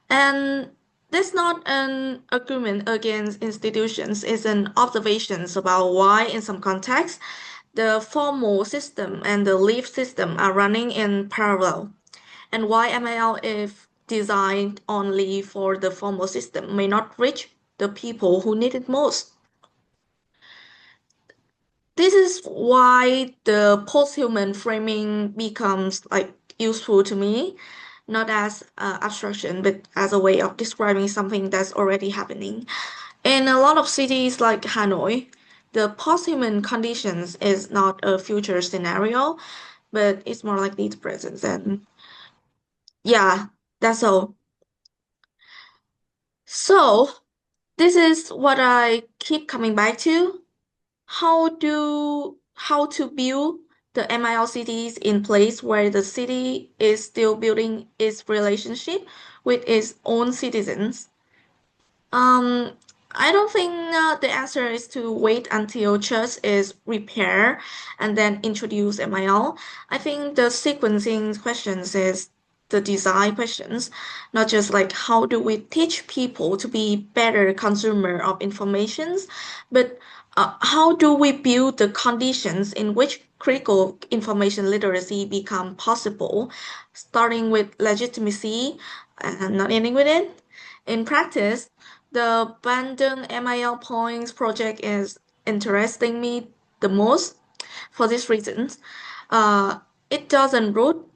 And that's not an argument against institutions, it's an observation about why, in some contexts, the formal system and the lived system are running in parallel, and why ML, if designed only for the formal system, may not reach the people who need it most. This is why the posthuman framing becomes like useful to me, not as abstraction, but as a way of describing something that's already happening. In a lot of cities like Hanoi, the posthuman conditions is not a future scenario, but it's more likely the present. And yeah, that's all. So this is what I keep coming back to. How to build the MILCities in place where the city is still building its relationship with its own citizens. Um, I don't think the answer is to wait until church is repaired and then introduce MIL. I think the sequencing questions is the design questions, not just like how do we teach people to be better consumer of informations, but how do we build the conditions in which critical information literacy become possible, starting with legitimacy and not ending with it. In practice, the Bandung MIL Points project is interesting me the most for these reasons. Uh, it doesn't root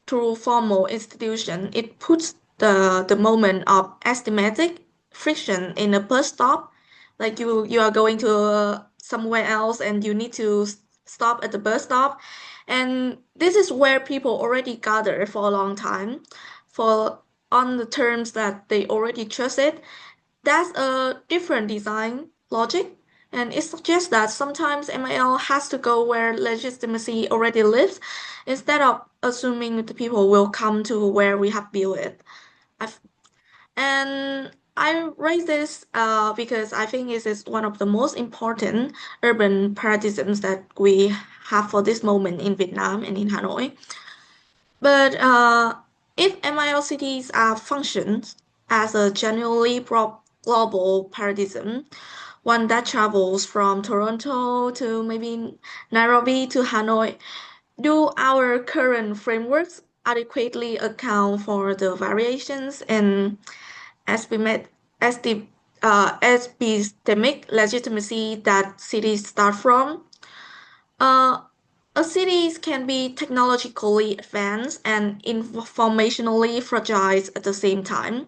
through formal institution. It puts the moment of estimatic friction in a bus stop. Like you are going to somewhere else and you need to stop at the bus stop. And this is where people already gather for a long time for on the terms that they already trusted. That's a different design logic, and it suggests that sometimes ML has to go where legitimacy already lives instead of assuming the people will come to where we have built it. I've, and I raise this because I think this is one of the most important urban paradigms that we have for this moment in Vietnam and in Hanoi. But if MIL cities are functions as a genuinely global paradigm, one that travels from Toronto to maybe Nairobi to Hanoi, do our current frameworks adequately account for the variations in epistemic, epistemic legitimacy that cities start from? Uh, cities can be technologically advanced and informationally fragile at the same time,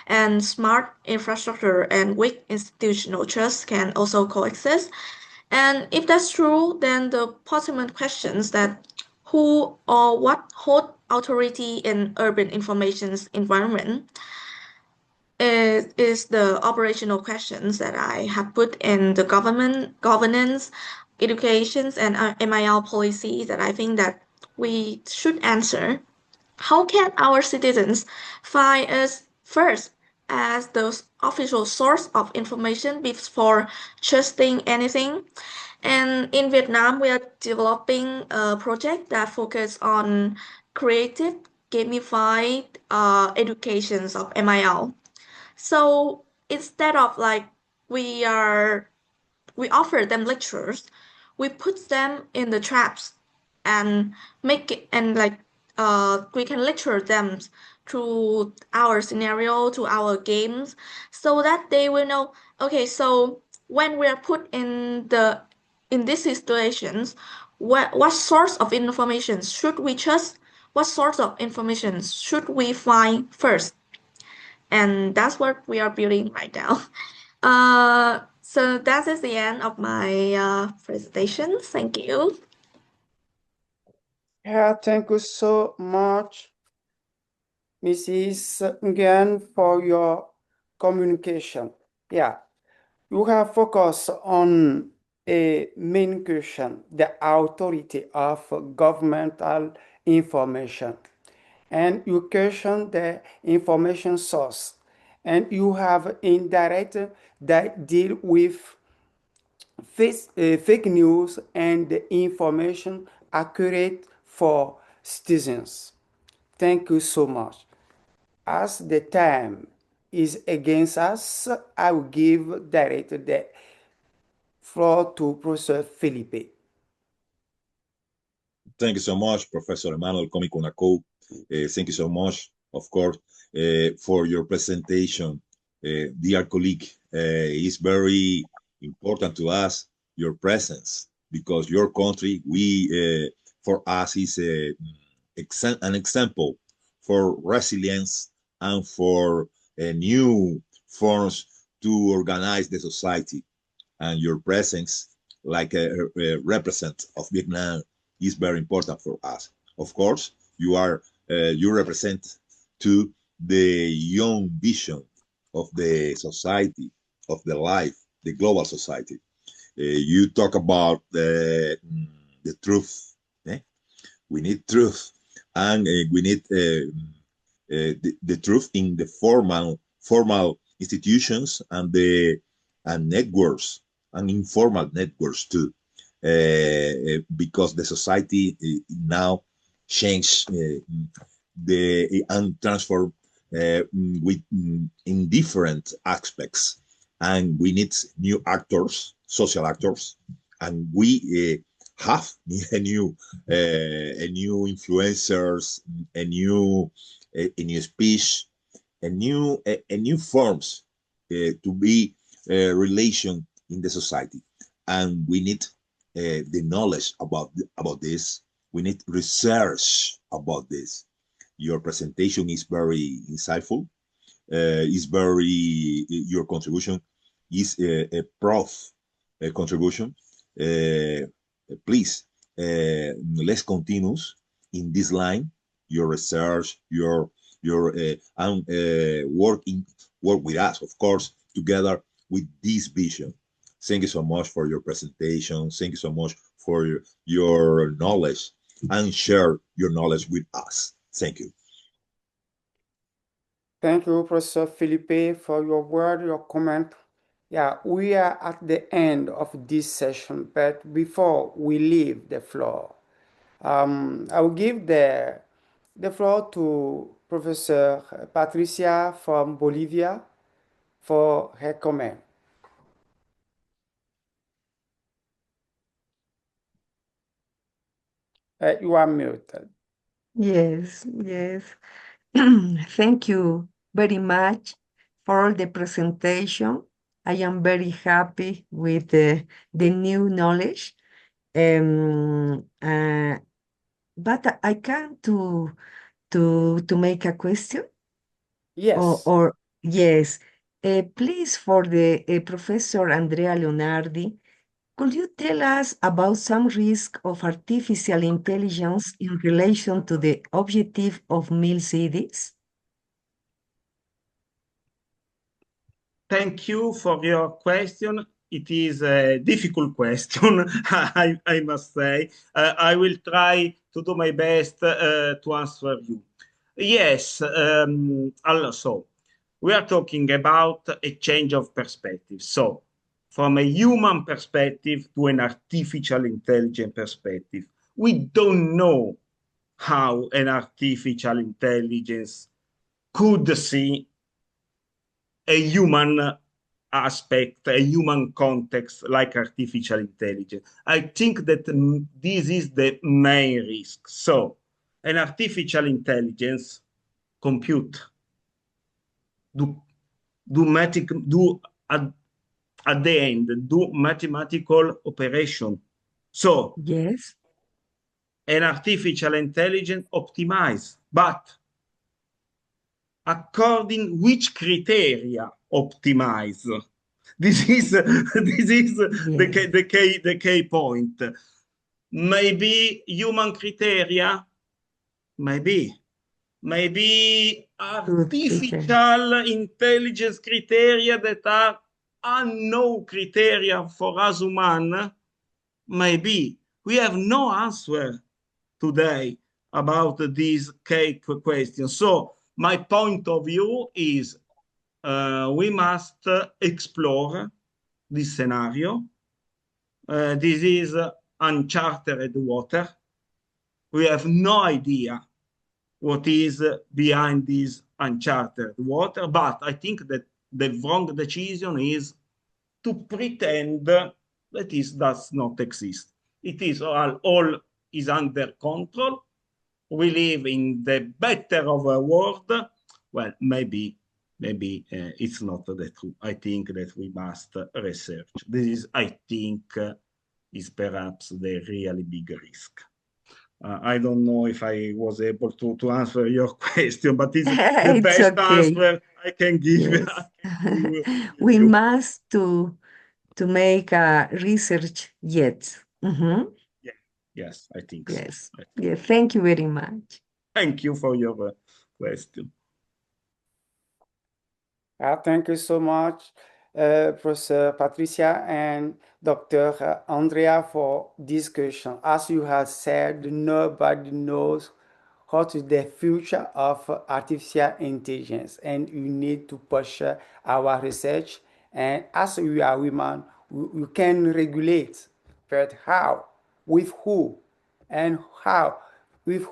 and smart infrastructure and weak institutional trust can also coexist. And if that's true, then the pertinent questions that who or what hold authority in urban information's environment is the operational questions that I have put in the government governance, educations, and MIL policy that I think that we should answer. How can our citizens find us first as the official source of information before trusting anything? And in Vietnam, we are developing a project that focuses on creative, gamified educations of MIL. So instead of like we are we offer them lectures, we put them in the traps and make it and like we can lecture them through our scenario to our games so that they will know, okay, so when we are put in these situations, what source of information should we trust, what source of information should we find first, And that's what we are building right now. So that is the end of my presentation. Thank you. Yeah, thank you so much, Mrs. Nguyen, for your communication. Yeah, you have focused on a main question, the authority of governmental information. And you question the information source. And you have indirect that deal with fake news and the information accurate for citizens. Thank you so much. As the time is against us, I will give direct the floor to Professor Felipe. Thank you so much, Professor Emmanuel Komikunako. Thank you so much, of course, for your presentation. Dear colleague, it's very important to us, your presence, because your country, for us, is an example for resilience and for new forms to organize the society. And your presence, like a representative of Vietnam, is very important for us. Of course, you represent to the young vision of the society, of the life, the global society. You talk about the truth. Eh? We need truth, and we need the truth in the formal institutions and networks and informal networks too, because the society now change and transform with in different aspects, and we need new actors, social actors, and we have a new influencers, a new speech, a new forms to be relation in the society, and we need the knowledge about this. We need research about this. Your presentation is very insightful. Is very your contribution is a prof contribution. Please, let's continue in this line. Your research, your and work with us, of course, together with this vision. Thank you so much for your presentation. Thank you so much for your knowledge, and share your knowledge with us. Thank you. Thank you, Professor Felipe, for your word, your comment. Yeah, we are at the end of this session, but before we leave the floor, I will give the floor to Professor Patricia from Bolivia for her comment. You are muted. Yes, yes. Thank you very much for the presentation. I am very happy with the new knowledge. But I can to make a question, Yes. or yes, please, for the Professor Andrea Leonardi, could you tell us about some risk of artificial intelligence in relation to the objective of MILCities? Thank you for your question. It is a difficult question, I must say. I will try to do my best to answer you. Yes, also, we are talking about a change of perspective. So, from a human perspective to an artificial intelligence perspective, we don't know how an artificial intelligence could see a human aspect, a human context like artificial intelligence. I think that this is the main risk. So, an artificial intelligence compute, do at the end, do mathematical operation. So, Yes. an artificial intelligence optimize, but according which criteria optimize. This is the key point. Maybe human criteria, maybe artificial intelligence criteria that are unknown criteria for us human. Maybe we have no answer today about these key questions. So my point of view is we must explore this scenario. This is uncharted water. We have no idea what is behind this uncharted water, but I think that the wrong decision is to pretend that this does not exist. It is all is under control. We live in the better of a world. Well, maybe it's not the truth. I think that we must research. This is, I think, is perhaps the really big risk. I don't know if I was able to answer your question, but it's the best answer I can give. Yes. We must to make a research yet. Yes, I think yes. so. Yeah, thank you very much. Thank you for your question. Thank you so much, Professor Patricia and Dr. Andrea, for this question. As you have said, nobody knows what is the future of artificial intelligence, and we need to push our research. And as we are women, we can regulate, but how, with who, and how, with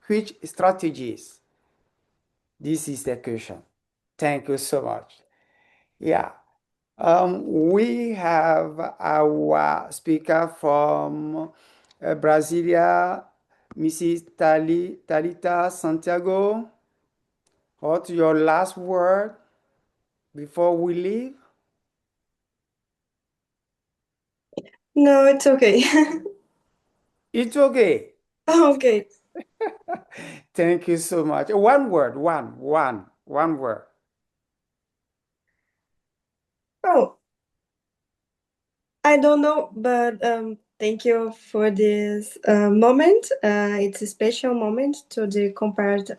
which strategies? This is the question. Thank you so much. Yeah. We have our speaker from Brasilia, Mrs. Talita Santiago. What's your last word before we leave? No, it's okay. It's okay. Okay. Thank you so much. One word, one word. Oh, I don't know, but thank you for this moment. It's a special moment to the compared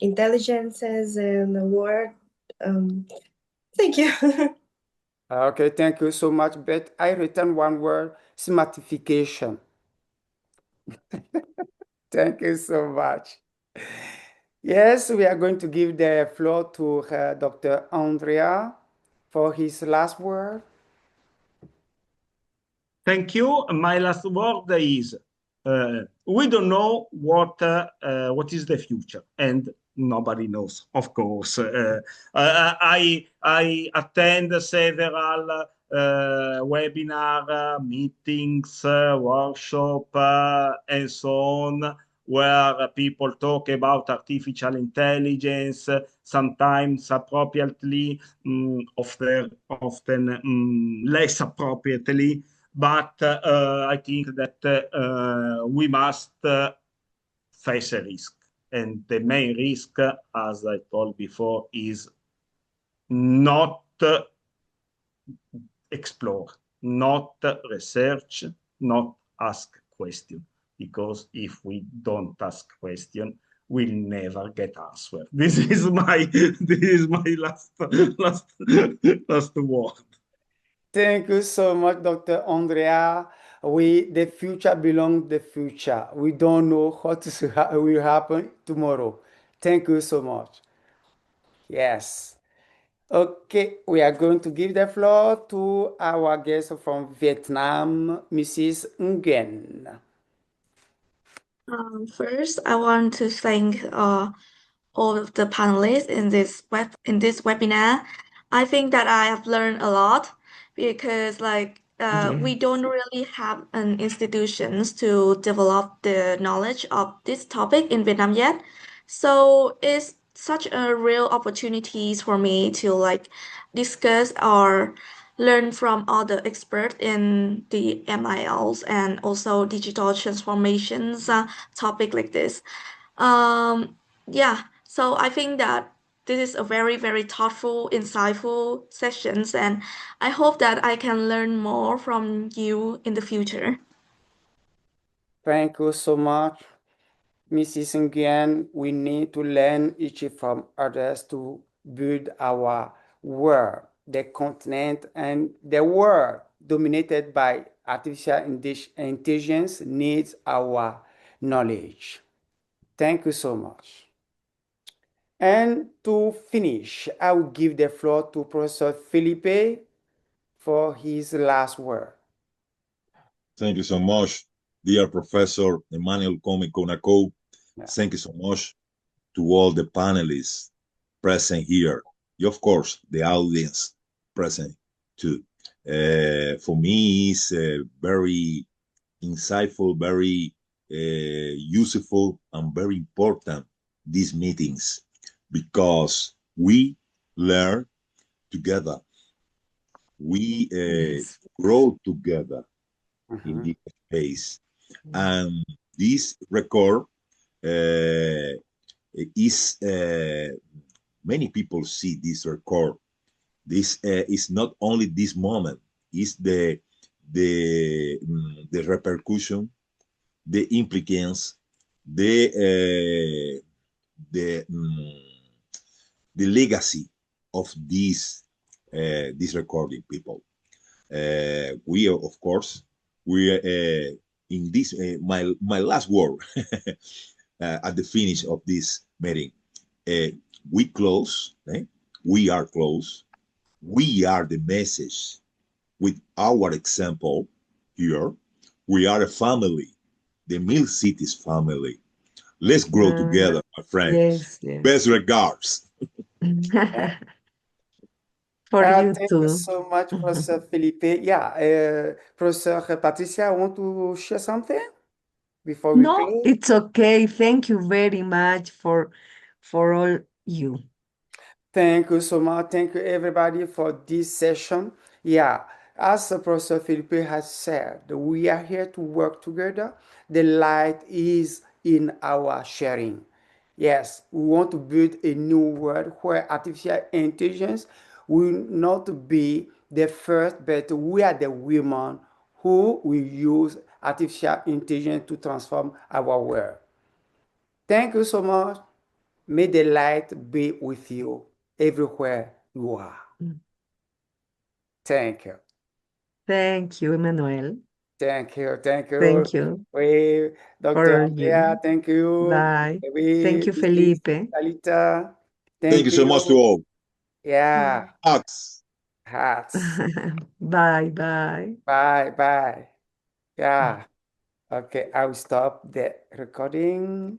intelligences and the word. Thank you. Okay, thank you so much. But I return one word, smartification. Thank you so much. Yes, we are going to give the floor to Dr. Andrea for his last word. Thank you. My last word is we don't know what is the future, and nobody knows, of course. I attend several webinar, meetings, workshop, and so on, where people talk about artificial intelligence, sometimes appropriately, often less appropriately. But I think that we must face a risk. And the main risk, as I told before, is not explore, not research, not ask question. Because if we don't ask question, we'll never get answer. This is my last word. Thank you so much, Dr. Andrea. The future belongs the future. We don't know what will happen tomorrow. Thank you so much. Yes. Okay, we are going to give the floor to our guest from Vietnam, Mrs. Nguyen. First, I want to thank all of the panelists in this webinar. I think that I have learned a lot because we don't really have an institutions to develop the knowledge of this topic in Vietnam yet. So it's such a real opportunities for me to discuss or learn from other experts in the MILs and also digital transformations topic like this. Yeah, so I think that This is a very, very thoughtful, insightful sessions, and I hope that I can learn more from you in the future. Thank you so much, Mrs. Nguyen. We need to learn each from others to build our world, the continent, and the world dominated by artificial intelligence needs our knowledge. Thank you so much. And to finish, I will give the floor to Professor Felipe for his last word. Thank you so much, dear Professor Emmanuel Komikonako. Yeah. Thank you so much to all the panelists present here. Of course, the audience present too. For me, it's very insightful, very useful, and very important, these meetings, because we learn together. We Yes. grow together in Mhm. this space. And this record is many people see this record. This is not only this moment, it's the repercussion, the implications, the the legacy of this recording, people. We of course we in this my last word at the finish of this meeting. We close. We are close. We are the message with our example here. We are a family, the MILCities family. Let's grow together, my friend. Yes, yes. Best regards. For you Thank you too. so much, Professor Felipe. Yeah, Professor Patricia, I want to share something before we No, close. it's okay. Thank you very much for all you. Thank you so much. Thank you, everybody, for this session. Yeah, as Professor Felipe has said, we are here to work together. The light is in our sharing. Yes, we want to build a new world where artificial intelligence will not be the first, but we are the women who will use artificial intelligence to transform our world. Thank you so much. May the light be with you everywhere you are. Thank you. Thank you, Emmanuel. Thank you. Thank you. Thank you We, Dr. for Andrea, you. thank you. Bye. We, Thank you, Mrs. Felipe. Talita, Thank thank you so much to you. all. Yeah, Hugs. hearts. Bye, bye. Bye, bye. Yeah. Okay, I will stop the recording.